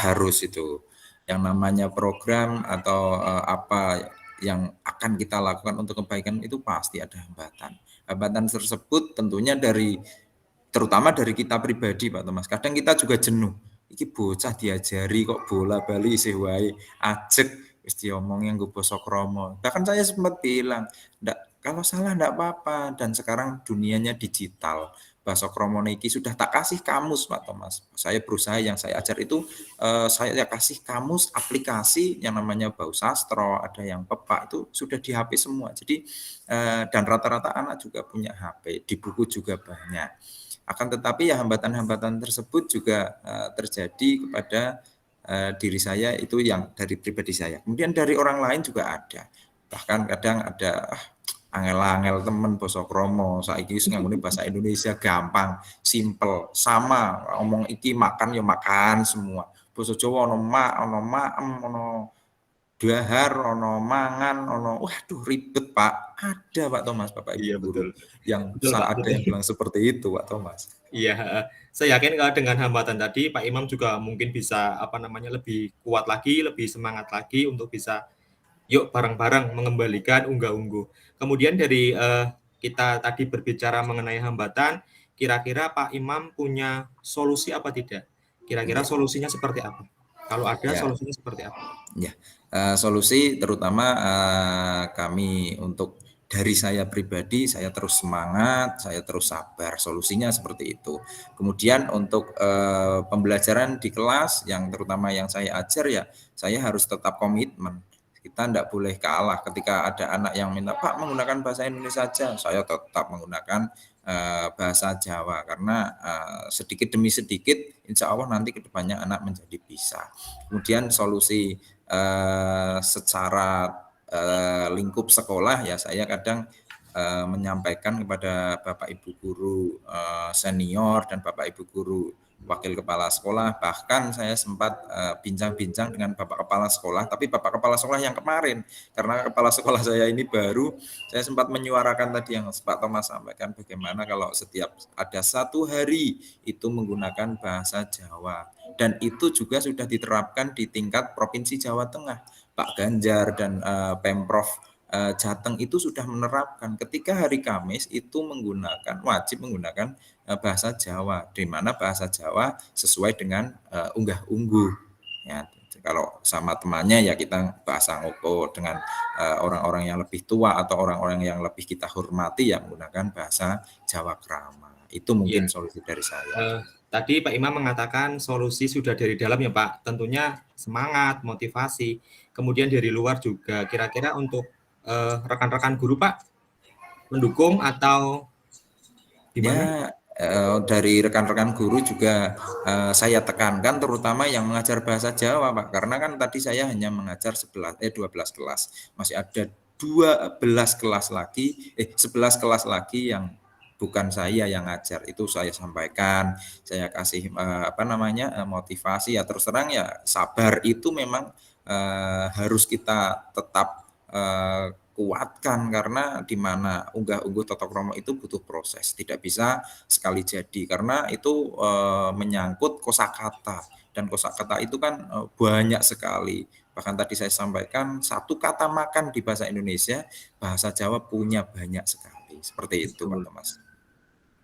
[SPEAKER 1] Harus itu. Yang namanya program atau apa yang akan kita lakukan untuk kebaikan itu pasti ada hambatan. Hambatan tersebut tentunya terutama dari kita pribadi Pak Thomas. Kadang kita juga jenuh. Iki bocah diajari kok bola bali isih wae ajeg wis diomongin nggo basa krama. Bahkan saya sempat bilang, "Ndak, kalau salah ndak apa-apa." Dan sekarang dunianya digital. Basa krama iki sudah tak kasih kamus Pak Thomas. Saya berusaha yang saya ajar itu saya kasih kamus aplikasi yang namanya Bau Sastra, ada yang Pepak itu sudah di HP semua. Jadi dan rata-rata anak juga punya HP, di buku juga banyak. Akan tetapi ya hambatan-hambatan tersebut juga terjadi kepada diri saya itu yang dari pribadi saya. Kemudian dari orang lain juga ada. Bahkan kadang ada angel-angel temen basa krama saiki wis nganggone bahasa Indonesia gampang, simple, sama ngomong iki makan ya makan semua. Basa Jawa ono mak, ono maem, ono dahar, ono mangan, ono waduh ribet Pak. Ada Pak Thomas, Bapak Ibu
[SPEAKER 2] Iya
[SPEAKER 1] guru
[SPEAKER 2] betul.
[SPEAKER 1] yang
[SPEAKER 2] Betul Pak,
[SPEAKER 1] ada
[SPEAKER 2] betul.
[SPEAKER 1] yang bilang seperti itu Pak Thomas.
[SPEAKER 2] Iya, heeh. Saya yakin kalau dengan hambatan tadi Pak Imam juga mungkin bisa lebih kuat lagi, lebih semangat lagi untuk bisa yuk bareng-bareng mengembalikan unggah-ungguh. Kemudian dari kita tadi berbicara mengenai hambatan, kira-kira Pak Imam punya solusi apa tidak? Kira-kira
[SPEAKER 1] Ya,
[SPEAKER 2] solusinya seperti apa? Kalau ada
[SPEAKER 1] ya,
[SPEAKER 2] solusinya seperti apa?
[SPEAKER 1] ya. Solusi terutama kami untuk dari saya pribadi, saya terus semangat, saya terus sabar. Solusinya seperti itu. Kemudian untuk pembelajaran di kelas, yang terutama yang saya ajar ya, saya harus tetap komitmen. Kita tidak boleh kalah ketika ada anak yang minta, Pak menggunakan bahasa Indonesia saja, saya tetap menggunakan bahasa Jawa karena sedikit demi sedikit, insya Allah nanti kedepannya anak menjadi bisa. Kemudian solusi secara lingkup sekolah ya saya kadang menyampaikan kepada Bapak Ibu guru senior dan Bapak Ibu guru wakil kepala sekolah, bahkan saya sempat bincang-bincang dengan Bapak Kepala Sekolah, tapi Bapak Kepala Sekolah yang kemarin, karena Kepala Sekolah saya ini baru, saya sempat menyuarakan tadi yang Pak Thomas sampaikan, bagaimana kalau setiap ada satu hari itu menggunakan bahasa Jawa, dan itu juga sudah diterapkan di tingkat Provinsi Jawa Tengah. Pak Ganjar dan Pemprov Jateng itu sudah menerapkan ketika hari Kamis itu wajib menggunakan bahasa Jawa, di mana bahasa Jawa sesuai dengan unggah-ungguh. Ya, kalau sama temannya ya kita bahasa ngoko, dengan orang-orang yang lebih tua atau orang-orang yang lebih kita hormati ya menggunakan bahasa Jawa Krama. Itu
[SPEAKER 2] Iya.
[SPEAKER 1] mungkin solusi dari saya.
[SPEAKER 2] Tadi Pak Imam mengatakan solusi sudah dari dalam ya Pak, tentunya semangat, motivasi, kemudian dari luar juga. Kira-kira untuk rekan-rekan guru Pak, mendukung atau gimana?
[SPEAKER 1] Ya, dari rekan-rekan guru juga saya tekankan terutama yang mengajar bahasa Jawa, Pak. Karena kan tadi saya hanya mengajar 12 kelas. Masih ada 12 kelas lagi, 11 kelas lagi yang bukan saya yang ngajar. Itu saya sampaikan, saya kasih motivasi ya, terus terang ya sabar itu memang harus kita tetap kuatkan, karena di mana unggah-ungguh tata krama itu butuh proses, tidak bisa sekali jadi karena itu menyangkut kosakata, dan kosakata itu kan banyak sekali. Bahkan tadi saya sampaikan satu kata makan di bahasa Indonesia, bahasa Jawa punya banyak sekali. Seperti itu Pak
[SPEAKER 2] Betul.
[SPEAKER 1] Thomas.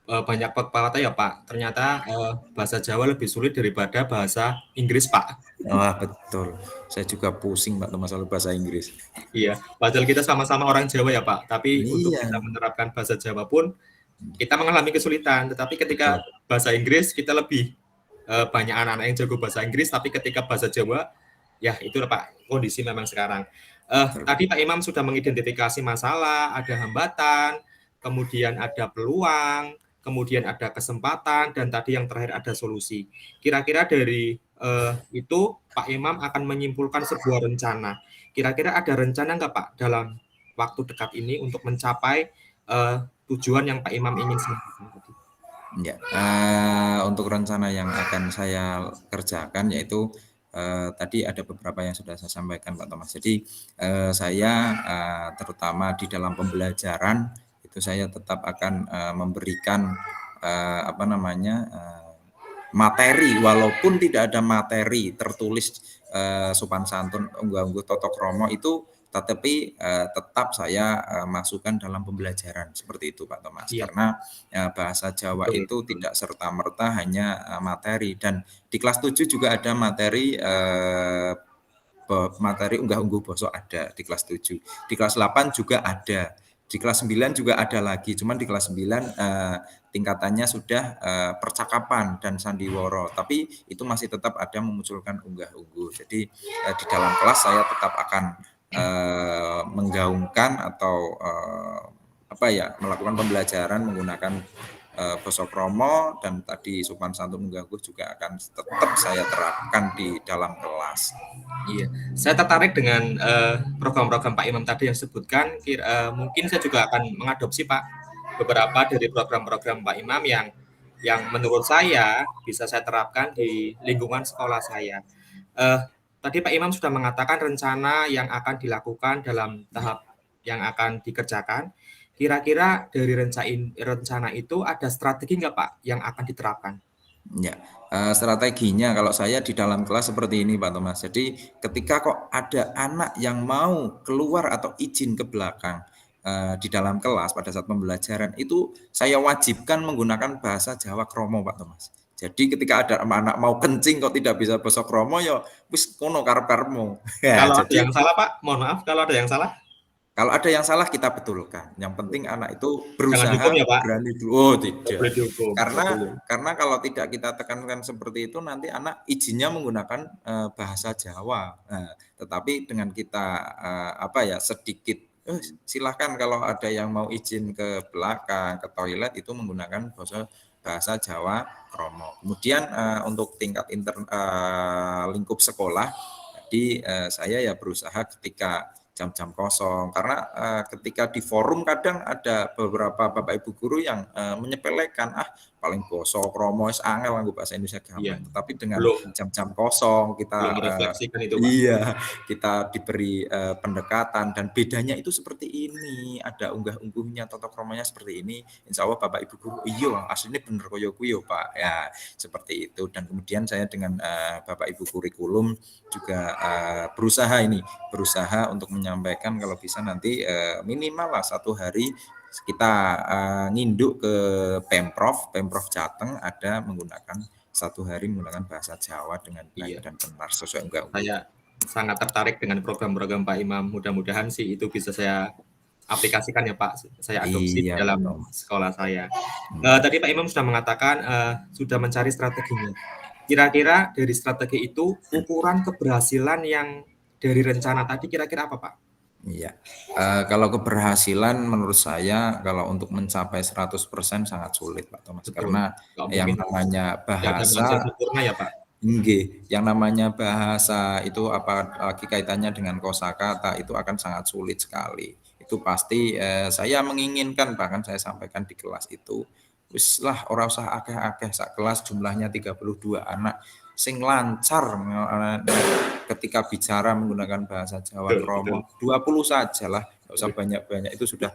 [SPEAKER 2] Banyak pepatah ya Pak, ternyata bahasa Jawa lebih sulit daripada bahasa Inggris Pak.
[SPEAKER 1] Wah betul, saya juga pusing Pak Thomas soal bahasa Inggris.
[SPEAKER 2] Iya, padahal kita sama-sama orang Jawa ya Pak, tapi untuk
[SPEAKER 1] Iya,
[SPEAKER 2] kita menerapkan bahasa Jawa pun kita mengalami kesulitan, tetapi ketika
[SPEAKER 1] betul.
[SPEAKER 2] bahasa Inggris kita lebih banyak anak-anak yang jago bahasa Inggris, tapi ketika bahasa Jawa, ya itu Pak, kondisi memang sekarang.
[SPEAKER 1] Betul.
[SPEAKER 2] Tadi Pak Imam sudah mengidentifikasi masalah, ada hambatan, kemudian ada peluang, kemudian ada kesempatan, dan tadi yang terakhir ada solusi. Kira-kira dari itu Pak Imam akan menyimpulkan sebuah rencana. Kira-kira ada rencana nggak Pak dalam waktu dekat ini untuk mencapai tujuan yang Pak Imam ingin sampaikan tadi?
[SPEAKER 1] Ya, untuk rencana yang akan saya kerjakan yaitu tadi ada beberapa yang sudah saya sampaikan Pak Thomas. Jadi saya terutama di dalam pembelajaran itu saya tetap akan memberikan materi, walaupun tidak ada materi tertulis sopan santun unggah-ungguh tata krama itu tetapi tetap saya masukkan dalam pembelajaran seperti itu Pak Thomas.
[SPEAKER 2] Iya,
[SPEAKER 1] Karena bahasa Jawa
[SPEAKER 2] betul,
[SPEAKER 1] itu
[SPEAKER 2] betul.
[SPEAKER 1] tidak serta-merta hanya materi, dan di kelas 7 juga ada materi materi unggah-ungguh basa ada di kelas 7. Di kelas 8 juga ada. Di kelas 9 juga ada lagi. Cuman di kelas 9 tingkatannya sudah percakapan dan sandiwara. Tapi itu masih tetap ada memunculkan unggah-ungguh. Jadi di dalam kelas saya tetap akan menggaungkan atau apa ya, melakukan pembelajaran menggunakan basa krama, dan tadi sopan santun unggah-ungguh juga akan tetap saya terapkan di dalam kelas.
[SPEAKER 2] Iya, saya tertarik dengan program-program Pak Imam tadi yang sebutkan. Mungkin saya juga akan mengadopsi Pak beberapa dari program-program Pak Imam yang menurut saya bisa saya terapkan di lingkungan sekolah saya. Tadi Pak Imam sudah mengatakan rencana yang akan dilakukan dalam tahap yang akan dikerjakan. Kira-kira dari rencana itu ada strategi nggak Pak yang akan diterapkan?
[SPEAKER 1] Ya, strateginya kalau saya di dalam kelas seperti ini Pak Thomas. Jadi ketika kok ada anak yang mau keluar atau izin ke belakang di dalam kelas pada saat pembelajaran, itu saya wajibkan menggunakan bahasa Jawa Kromo Pak Thomas. Jadi ketika ada anak mau kencing kok tidak bisa basa kromo, ya wis kono karep-karepmu. Ya,
[SPEAKER 2] Kalau ada
[SPEAKER 1] jadi
[SPEAKER 2] yang salah Pak, mohon maaf kalau ada yang salah,
[SPEAKER 1] kalau ada yang salah kita betulkan. Yang penting anak itu
[SPEAKER 2] jangan dihukum
[SPEAKER 1] berusaha
[SPEAKER 2] ya Pak.
[SPEAKER 1] berani dulu. Oh,
[SPEAKER 2] Nggak
[SPEAKER 1] tidak.
[SPEAKER 2] boleh dihukum, nggak
[SPEAKER 1] Karena
[SPEAKER 2] boleh.
[SPEAKER 1] kalau tidak kita tekankan seperti itu, nanti anak izinnya menggunakan bahasa Jawa. Nah, tetapi dengan kita apa ya, sedikit silahkan kalau ada yang mau izin ke belakang, ke toilet, itu menggunakan bahasa Jawa Kromo. Kemudian untuk tingkat lingkup sekolah, jadi saya ya berusaha ketika jam-jam kosong, karena ketika di forum kadang ada beberapa bapak ibu guru yang menyepelekan, paling basa krama wis angel nganggo bahasa Indonesia
[SPEAKER 2] Iya,
[SPEAKER 1] gampang. Tetapi dengan
[SPEAKER 2] belum
[SPEAKER 1] jam-jam kosong kita
[SPEAKER 2] belum merefleksikan itu Pak.
[SPEAKER 1] iya, kita diberi pendekatan, dan bedanya itu seperti ini, ada unggah-ungguhnya, tata kramanya seperti ini. Insya Allah bapak ibu guru, iya aslinya bener koyo kuwi yo Pak. Ya, seperti itu. Dan kemudian saya dengan bapak ibu kurikulum juga berusaha untuk menyampaikan kalau bisa nanti minimal lah 1 hari kita nginduk ke Pemprov Jateng, ada menggunakan 1 hari menggunakan bahasa Jawa dengan baik
[SPEAKER 2] Iya,
[SPEAKER 1] dan benar sesuai unggah-ungguh.
[SPEAKER 2] saya sangat tertarik dengan program-program Pak Imam. Mudah-mudahan sih itu bisa saya aplikasikan ya Pak, saya adopsi di
[SPEAKER 1] Iya Pak
[SPEAKER 2] dalam
[SPEAKER 1] Thomas.
[SPEAKER 2] sekolah saya. Tadi Pak Imam sudah mengatakan sudah mencari strateginya. Kira-kira dari strategi itu ukuran keberhasilan yang dari rencana tadi kira-kira apa Pak?
[SPEAKER 1] Iya, kalau keberhasilan menurut saya kalau untuk mencapai 100% sangat sulit Pak Thomas,
[SPEAKER 2] Betul,
[SPEAKER 1] karena
[SPEAKER 2] nggak
[SPEAKER 1] yang
[SPEAKER 2] mungkin.
[SPEAKER 1] namanya
[SPEAKER 2] Nggak ada manusia
[SPEAKER 1] bahasa.
[SPEAKER 2] sempurna ya Pak?
[SPEAKER 1] Nggih, yang namanya bahasa itu apalagi kaitannya dengan kosakata itu akan sangat sulit sekali. Itu pasti saya menginginkan, bahkan saya sampaikan di kelas itu, wis lah ora usah akeh-akeh, sak kelas jumlahnya 32 anak, sing lancar ketika bicara menggunakan bahasa Jawa
[SPEAKER 2] Betul, betul.
[SPEAKER 1] Kromo, 20 sajalah, enggak usah banyak-banyak, itu sudah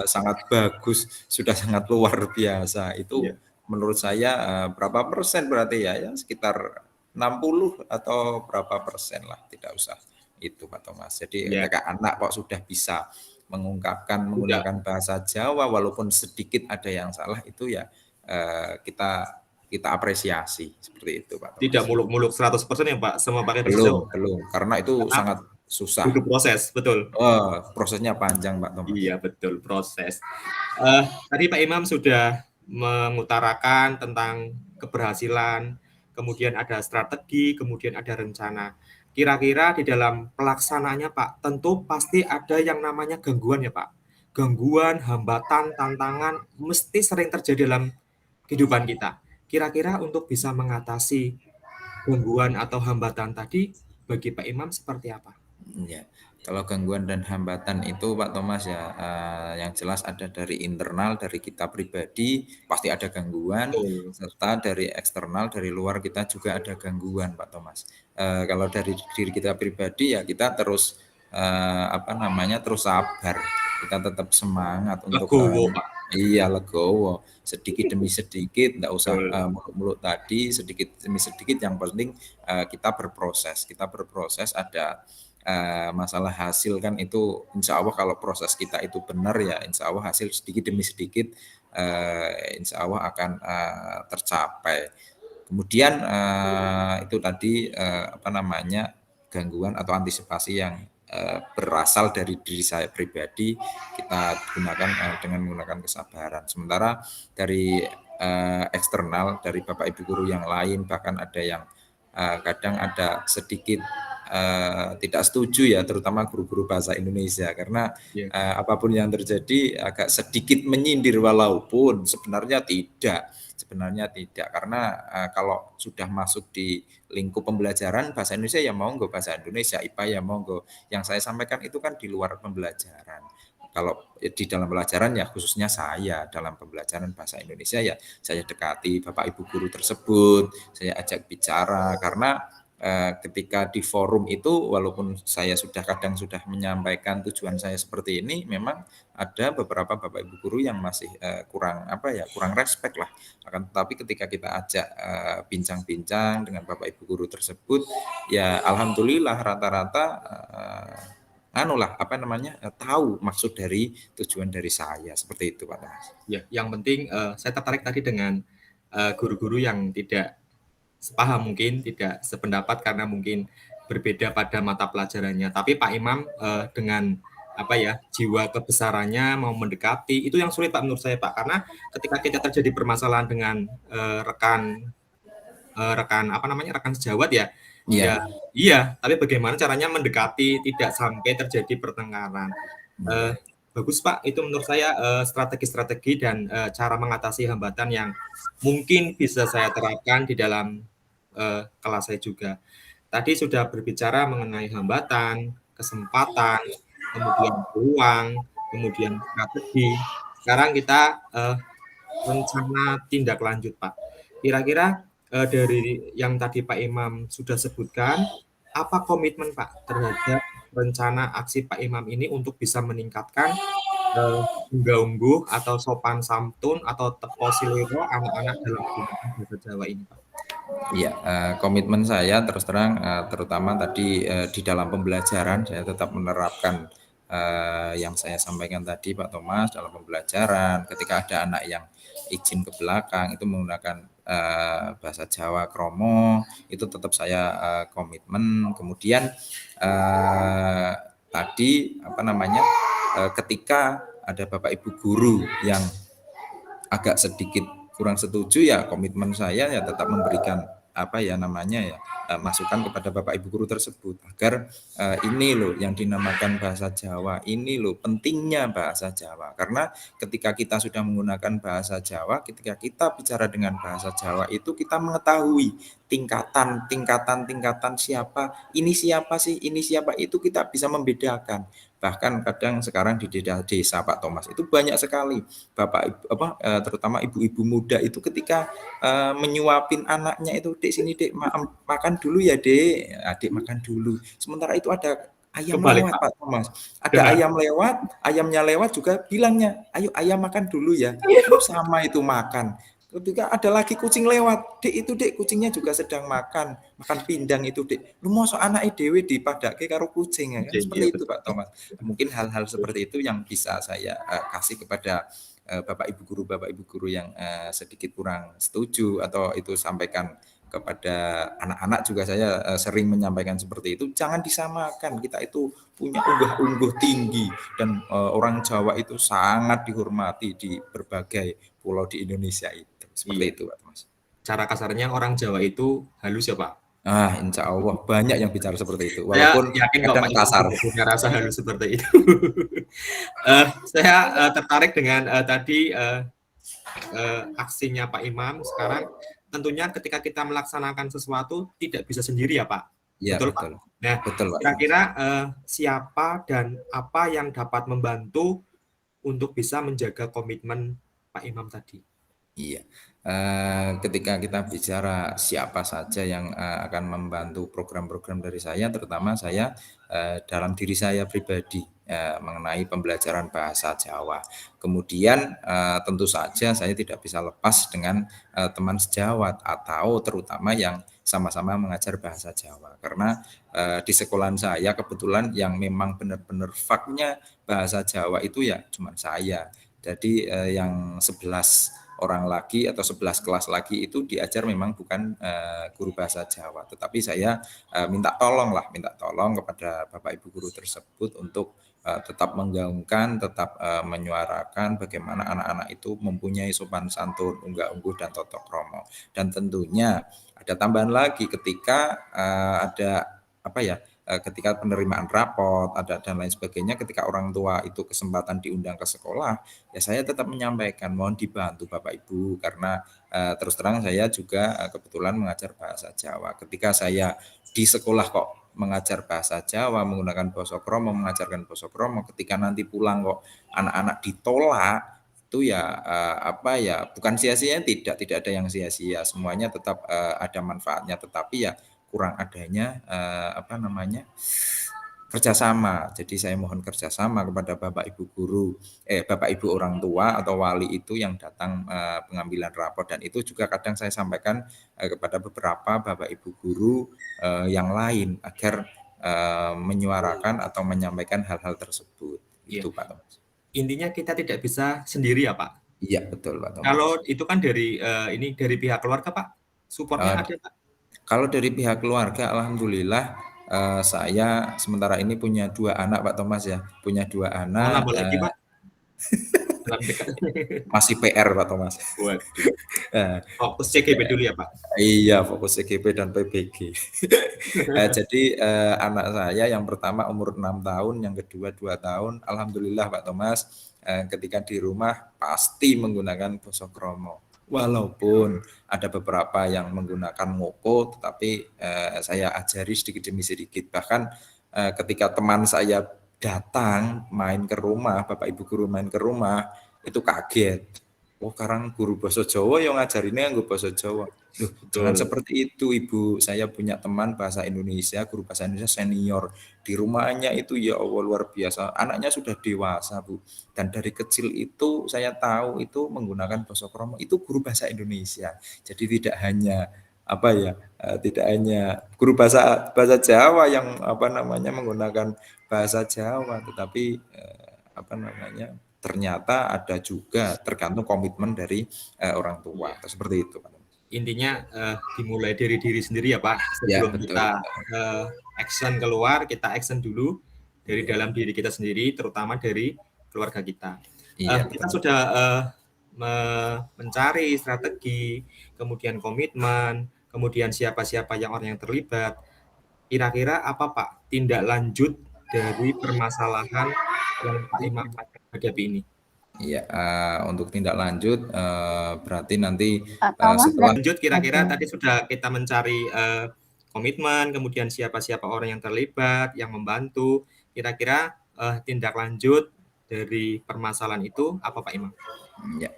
[SPEAKER 1] sangat bagus, sudah sangat luar biasa. Itu
[SPEAKER 2] Iya,
[SPEAKER 1] menurut saya berapa persen berarti ya? Ya sekitar 60 atau berapa persen lah, tidak usah itu Pak Thomas. Jadi
[SPEAKER 2] iya.
[SPEAKER 1] ketika anak kok sudah bisa mengungkapkan
[SPEAKER 2] Udah
[SPEAKER 1] menggunakan bahasa Jawa walaupun sedikit ada yang salah, itu ya kita apresiasi seperti itu Pak
[SPEAKER 2] tidak
[SPEAKER 1] Thomas.
[SPEAKER 2] muluk-muluk 100% ya Pak, semua pakai bahasa
[SPEAKER 1] Belum,
[SPEAKER 2] Jawa?
[SPEAKER 1] belum, karena itu
[SPEAKER 2] Karena
[SPEAKER 1] sangat susah.
[SPEAKER 2] butuh proses, betul.
[SPEAKER 1] Prosesnya panjang Pak Thomas.
[SPEAKER 2] Iya, betul, proses. Tadi Pak Imam sudah mengutarakan tentang keberhasilan, kemudian ada strategi, kemudian ada rencana. Kira-kira di dalam pelaksanaannya Pak, tentu pasti ada yang namanya gangguan ya Pak. Gangguan, hambatan, tantangan mesti sering terjadi dalam kehidupan kita. Kira-kira untuk bisa mengatasi gangguan atau hambatan tadi, bagi Pak Imam seperti apa?
[SPEAKER 1] Ya, kalau gangguan dan hambatan itu Pak Thomas ya, yang jelas ada dari internal, dari kita pribadi pasti ada gangguan,
[SPEAKER 2] Betul,
[SPEAKER 1] serta dari eksternal, dari luar kita juga ada gangguan Pak Thomas. Kalau dari diri kita pribadi ya kita terus apa namanya, terus sabar, kita tetap semangat untuk
[SPEAKER 2] legowo Pak,
[SPEAKER 1] iya legowo, sedikit demi sedikit, nggak usah
[SPEAKER 2] betul.
[SPEAKER 1] muluk-muluk tadi, sedikit demi sedikit, yang penting kita berproses ada masalah hasil kan itu insya Allah kalau proses kita itu benar ya insya Allah hasil sedikit demi sedikit insya Allah akan tercapai. Kemudian itu tadi apa namanya gangguan atau antisipasi yang berasal dari diri saya pribadi kita gunakan dengan menggunakan kesabaran. Sementara dari eksternal dari Bapak Ibu guru yang lain bahkan ada yang kadang ada sedikit tidak setuju ya terutama guru-guru bahasa Indonesia karena apapun yang terjadi agak sedikit menyindir walaupun sebenarnya tidak karena kalau sudah masuk di lingkup pembelajaran bahasa Indonesia ya monggo bahasa Indonesia IPA ya monggo yang saya sampaikan itu kan di luar pembelajaran kalau di dalam pelajaran ya khususnya saya dalam pembelajaran bahasa Indonesia ya saya dekati Bapak Ibu guru tersebut saya ajak bicara karena ketika di forum itu walaupun saya kadang sudah menyampaikan tujuan saya seperti ini memang ada beberapa Bapak Ibu guru yang masih kurang respect lah akan tetapi ketika kita ajak bincang-bincang dengan Bapak Ibu guru tersebut ya alhamdulillah rata-rata tahu maksud dari tujuan dari saya seperti itu Pak Thomas.
[SPEAKER 2] Ya, yang penting saya tertarik tadi dengan guru-guru yang tidak sepaham mungkin tidak sependapat karena mungkin berbeda pada mata pelajarannya. Tapi Pak Imam dengan jiwa kebesarannya mau mendekati itu yang sulit Pak menurut saya Pak karena ketika kita terjadi permasalahan dengan rekan sejawat ya. Iya, tapi bagaimana caranya mendekati tidak sampai terjadi pertengkaran. Bagus Pak, itu menurut saya strategi-strategi dan cara mengatasi hambatan yang mungkin bisa saya terapkan di dalam kelas saya juga. Tadi sudah berbicara mengenai hambatan, kesempatan, kemudian peluang, kemudian strategi. Sekarang kita rencana tindak lanjut Pak. Kira-kira dari yang tadi Pak Imam sudah sebutkan, apa komitmen Pak terhadap rencana aksi Pak Imam ini untuk bisa meningkatkan unggah-ungguh atau sopan santun atau teko siliro anak-anak dalam penggunaan bahasa Jawa ini Pak?
[SPEAKER 1] Iya, komitmen saya terus terang terutama tadi di dalam pembelajaran saya tetap menerapkan yang saya sampaikan tadi Pak Thomas dalam pembelajaran ketika ada anak yang izin ke belakang itu menggunakan bahasa Jawa kromo itu tetap saya komitmen. Kemudian tadi ketika ada Bapak Ibu guru yang agak sedikit kurang setuju ya komitmen saya ya tetap memberikan masukan kepada Bapak Ibu guru tersebut agar ini loh yang dinamakan bahasa Jawa, ini loh pentingnya bahasa Jawa karena ketika kita sudah menggunakan bahasa Jawa, ketika kita bicara dengan bahasa Jawa itu kita mengetahui tingkatan siapa sih, ini siapa itu kita bisa membedakan. Bahkan kadang sekarang di desa Pak Thomas itu banyak sekali terutama ibu-ibu muda itu ketika menyuapin anaknya itu dek sini dek makan dulu ya dek adik makan dulu sementara itu ada ayam lewat Pak Thomas ada ayamnya lewat juga bilangnya ayo ayam makan dulu ya sama itu makan ketika ada lagi kucing lewat dek kucingnya juga sedang makan pindang itu dek lu mosok anak dewe dipadake karo kucing ya kan seperti itu Pak Thomas mungkin hal-hal seperti itu yang bisa saya kasih kepada Bapak Ibu guru yang sedikit kurang setuju atau itu sampaikan kepada anak-anak juga saya sering menyampaikan seperti itu jangan disamakan kita itu punya unggah-ungguh tinggi dan orang Jawa itu sangat dihormati di berbagai pulau di Indonesia itu seperti itu Pak Mas.
[SPEAKER 2] Cara kasarnya orang Jawa itu halus ya Pak.
[SPEAKER 1] Insya Allah banyak yang bicara seperti itu walaupun
[SPEAKER 2] yakin
[SPEAKER 1] kadang kasar
[SPEAKER 2] punya rasa halus seperti itu. Saya tertarik dengan tadi aksinya Pak Imam sekarang tentunya ketika kita melaksanakan sesuatu tidak bisa sendiri ya Pak.
[SPEAKER 1] Ya, betul Pak.
[SPEAKER 2] Nah, kira-kira siapa dan apa yang dapat membantu untuk bisa menjaga komitmen Pak Imam tadi?
[SPEAKER 1] Iya, ketika kita bicara siapa saja yang akan membantu program-program dari saya, terutama saya dalam diri saya pribadi mengenai pembelajaran bahasa Jawa. Kemudian tentu saja saya tidak bisa lepas dengan teman sejawat atau terutama yang sama-sama mengajar bahasa Jawa. Karena di sekolahan saya kebetulan yang memang benar-benar faknya bahasa Jawa itu ya cuma saya. Jadi yang 11 orang lagi atau 11 kelas lagi itu diajar memang bukan guru bahasa Jawa, tetapi saya minta tolong kepada Bapak Ibu guru tersebut untuk tetap menggaungkan, tetap menyuarakan bagaimana anak-anak itu mempunyai sopan santun, unggah-ungguh dan tata krama. Dan tentunya ada tambahan lagi ketika ada apa ya, ketika penerimaan rapot, ada dan lain sebagainya, ketika orang tua itu kesempatan diundang ke sekolah, ya saya tetap menyampaikan mohon dibantu Bapak Ibu karena terus terang saya juga kebetulan mengajar bahasa Jawa. Ketika saya di sekolah kok mengajar bahasa Jawa, menggunakan basa krama, mengajarkan basa krama, ketika nanti pulang kok anak-anak ditolak, itu ya apa ya, bukan sia-sia, tidak ada yang sia-sia, semuanya tetap ada manfaatnya, tetapi ya kurang adanya apa namanya, kerjasama. Jadi saya mohon kerjasama kepada Bapak Ibu guru, Bapak Ibu orang tua atau wali itu yang datang pengambilan rapor, dan itu juga kadang saya sampaikan kepada beberapa Bapak Ibu guru yang lain agar menyuarakan atau menyampaikan hal-hal tersebut.
[SPEAKER 2] Iya.
[SPEAKER 1] Itu Pak Thomas.
[SPEAKER 2] Intinya kita tidak bisa sendiri ya Pak.
[SPEAKER 1] Iya betul Pak Thomas.
[SPEAKER 2] Kalau itu kan dari ini dari pihak keluarga Pak, supportnya ada Pak?
[SPEAKER 1] Kalau dari pihak keluarga, alhamdulillah saya sementara ini punya 2 anak Pak Thomas ya, punya 2
[SPEAKER 2] Mau
[SPEAKER 1] anak,
[SPEAKER 2] nambah lagi Pak? Dalam dekat.
[SPEAKER 1] masih PR Pak Thomas.
[SPEAKER 2] Waduh.
[SPEAKER 1] Nah,
[SPEAKER 2] Fokus CGP dulu ya Pak?
[SPEAKER 1] iya fokus CGP dan PBG. Jadi anak saya yang pertama umur 6 tahun, yang kedua 2 tahun, alhamdulillah Pak Thomas ketika di rumah pasti menggunakan basa krama. Walaupun ada beberapa yang menggunakan ngoko, tetapi saya ajari sedikit demi sedikit. Bahkan ketika teman saya datang main ke rumah, Bapak Ibu guru main ke rumah, itu kaget. Oh, sekarang guru basa Jawa yang ngajarinnya nganggo basa Jawa. Loh, jangan
[SPEAKER 2] Betul.
[SPEAKER 1] seperti itu Ibu. Saya punya teman bahasa Indonesia, guru bahasa Indonesia senior. Di rumahnya itu ya Allah luar biasa. Anaknya sudah dewasa, Bu. Dan dari kecil itu saya tahu itu menggunakan basa krama itu guru bahasa Indonesia. Jadi tidak hanya apa ya, tidak hanya guru bahasa bahasa Jawa yang apa namanya menggunakan bahasa Jawa, tetapi apa namanya, ternyata ada juga tergantung komitmen dari orang tua.
[SPEAKER 2] Iya.
[SPEAKER 1] Seperti itu, Pak.
[SPEAKER 2] Intinya dimulai dari diri sendiri ya Pak.
[SPEAKER 1] Ya,
[SPEAKER 2] Sebelum
[SPEAKER 1] betul.
[SPEAKER 2] kita action keluar, kita action dulu dari
[SPEAKER 1] Iya.
[SPEAKER 2] dalam diri kita sendiri, terutama dari keluarga kita.
[SPEAKER 1] Iya,
[SPEAKER 2] Kita
[SPEAKER 1] betul.
[SPEAKER 2] sudah mencari strategi, kemudian komitmen, kemudian siapa-siapa yang orang yang terlibat. Kira-kira apa Pak tindak lanjut dari permasalahan yang Pak Imam hadapi ini?
[SPEAKER 1] Iya, untuk tindak lanjut berarti nanti
[SPEAKER 3] Setelah
[SPEAKER 2] lanjut kira-kira tadi sudah kita mencari komitmen, kemudian siapa-siapa orang yang terlibat, yang membantu. Kira-kira tindak lanjut dari permasalahan itu apa Pak Imam?
[SPEAKER 1] Ya,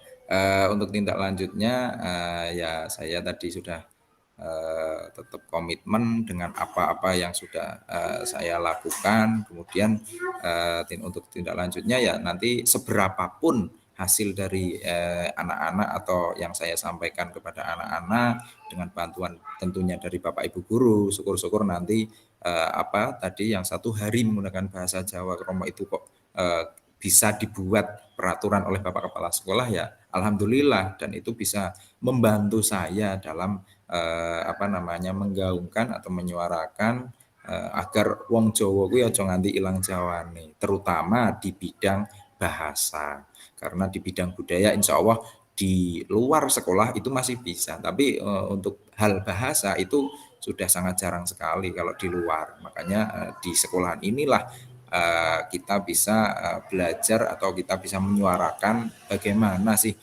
[SPEAKER 1] untuk tindak lanjutnya ya saya tadi sudah tetap komitmen dengan apa-apa yang sudah saya lakukan. Kemudian untuk tindak lanjutnya ya nanti seberapapun hasil dari anak-anak atau yang saya sampaikan kepada anak-anak dengan bantuan tentunya dari Bapak Ibu guru, syukur-syukur nanti apa tadi yang 1 hari menggunakan bahasa Jawa Kromo itu kok bisa dibuat peraturan oleh Bapak Kepala Sekolah ya alhamdulillah, dan itu bisa membantu saya dalam apa namanya menggaungkan atau menyuarakan agar wong Jawa kuwi aja nganti ilang Jawane, terutama di bidang bahasa. Karena di bidang budaya insya Allah di luar sekolah itu masih bisa, tapi untuk hal bahasa itu sudah sangat jarang sekali kalau di luar. Makanya di sekolahan inilah kita bisa belajar atau kita bisa menyuarakan bagaimana sih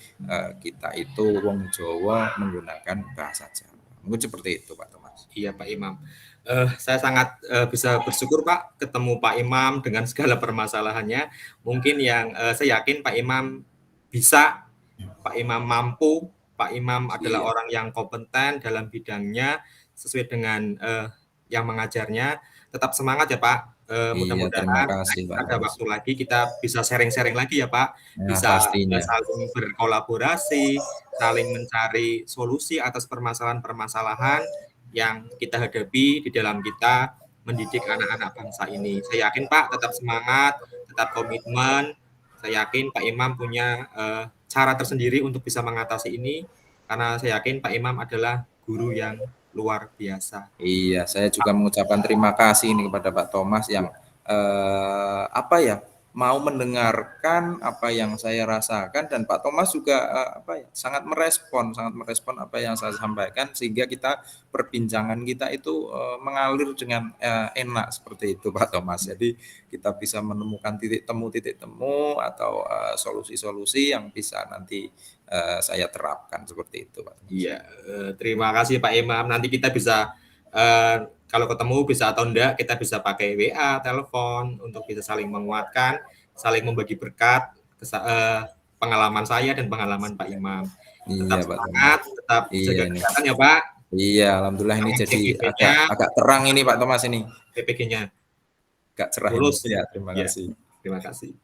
[SPEAKER 1] kita itu wong Jawa menggunakan bahasa Jawa. Mungkin seperti itu Pak Thomas.
[SPEAKER 2] Iya Pak Imam. Saya sangat bisa bersyukur Pak ketemu Pak Imam dengan segala permasalahannya. Mungkin yang saya yakin Pak Imam bisa, Pak Imam mampu, Pak Imam adalah
[SPEAKER 1] Iya.
[SPEAKER 2] orang yang kompeten dalam bidangnya sesuai dengan yang mengajarnya. Tetap semangat ya Pak.
[SPEAKER 1] Iya, terima
[SPEAKER 2] Mudah-mudahan
[SPEAKER 1] kasih Pak
[SPEAKER 2] ada
[SPEAKER 1] Thomas.
[SPEAKER 2] waktu lagi kita bisa sharing-sharing lagi ya Pak.
[SPEAKER 1] Nah,
[SPEAKER 2] Bisa
[SPEAKER 1] pastinya.
[SPEAKER 2] saling berkolaborasi, saling mencari solusi atas permasalahan-permasalahan yang kita hadapi di dalam kita mendidik anak-anak bangsa ini. Saya yakin Pak tetap semangat, tetap komitmen. Saya yakin Pak Imam punya cara tersendiri untuk bisa mengatasi ini, karena saya yakin Pak Imam adalah guru yang luar biasa.
[SPEAKER 1] Iya, saya juga mengucapkan terima kasih ini kepada Pak Thomas yang apa ya, mau mendengarkan apa yang saya rasakan, dan Pak Thomas juga apa ya, sangat merespon apa yang saya sampaikan, sehingga perbincangan kita itu mengalir dengan enak seperti itu Pak Thomas. Jadi kita bisa menemukan titik temu atau solusi-solusi yang bisa nanti saya terapkan seperti itu Pak Thomas.
[SPEAKER 2] Iya, terima kasih Pak Imam. Nanti kita bisa kalau ketemu bisa atau enggak, kita bisa pakai WA, telepon untuk bisa saling menguatkan, saling membagi berkat, pengalaman saya dan pengalaman Pak Imam. Tetap
[SPEAKER 1] Iya Pak
[SPEAKER 2] semangat,
[SPEAKER 1] Thomas.
[SPEAKER 2] tetap
[SPEAKER 1] Iya
[SPEAKER 2] jaga
[SPEAKER 1] nih.
[SPEAKER 2] kesehatan ya Pak.
[SPEAKER 1] Iya, alhamdulillah ini
[SPEAKER 2] Yang
[SPEAKER 1] jadi
[SPEAKER 2] PPG-nya,
[SPEAKER 1] agak terang ini Pak Thomas ini.
[SPEAKER 2] PPG-nya
[SPEAKER 1] Agak cerah ini.
[SPEAKER 2] lulus.
[SPEAKER 1] Ya, terima
[SPEAKER 2] Ya,
[SPEAKER 1] kasih.
[SPEAKER 2] terima kasih.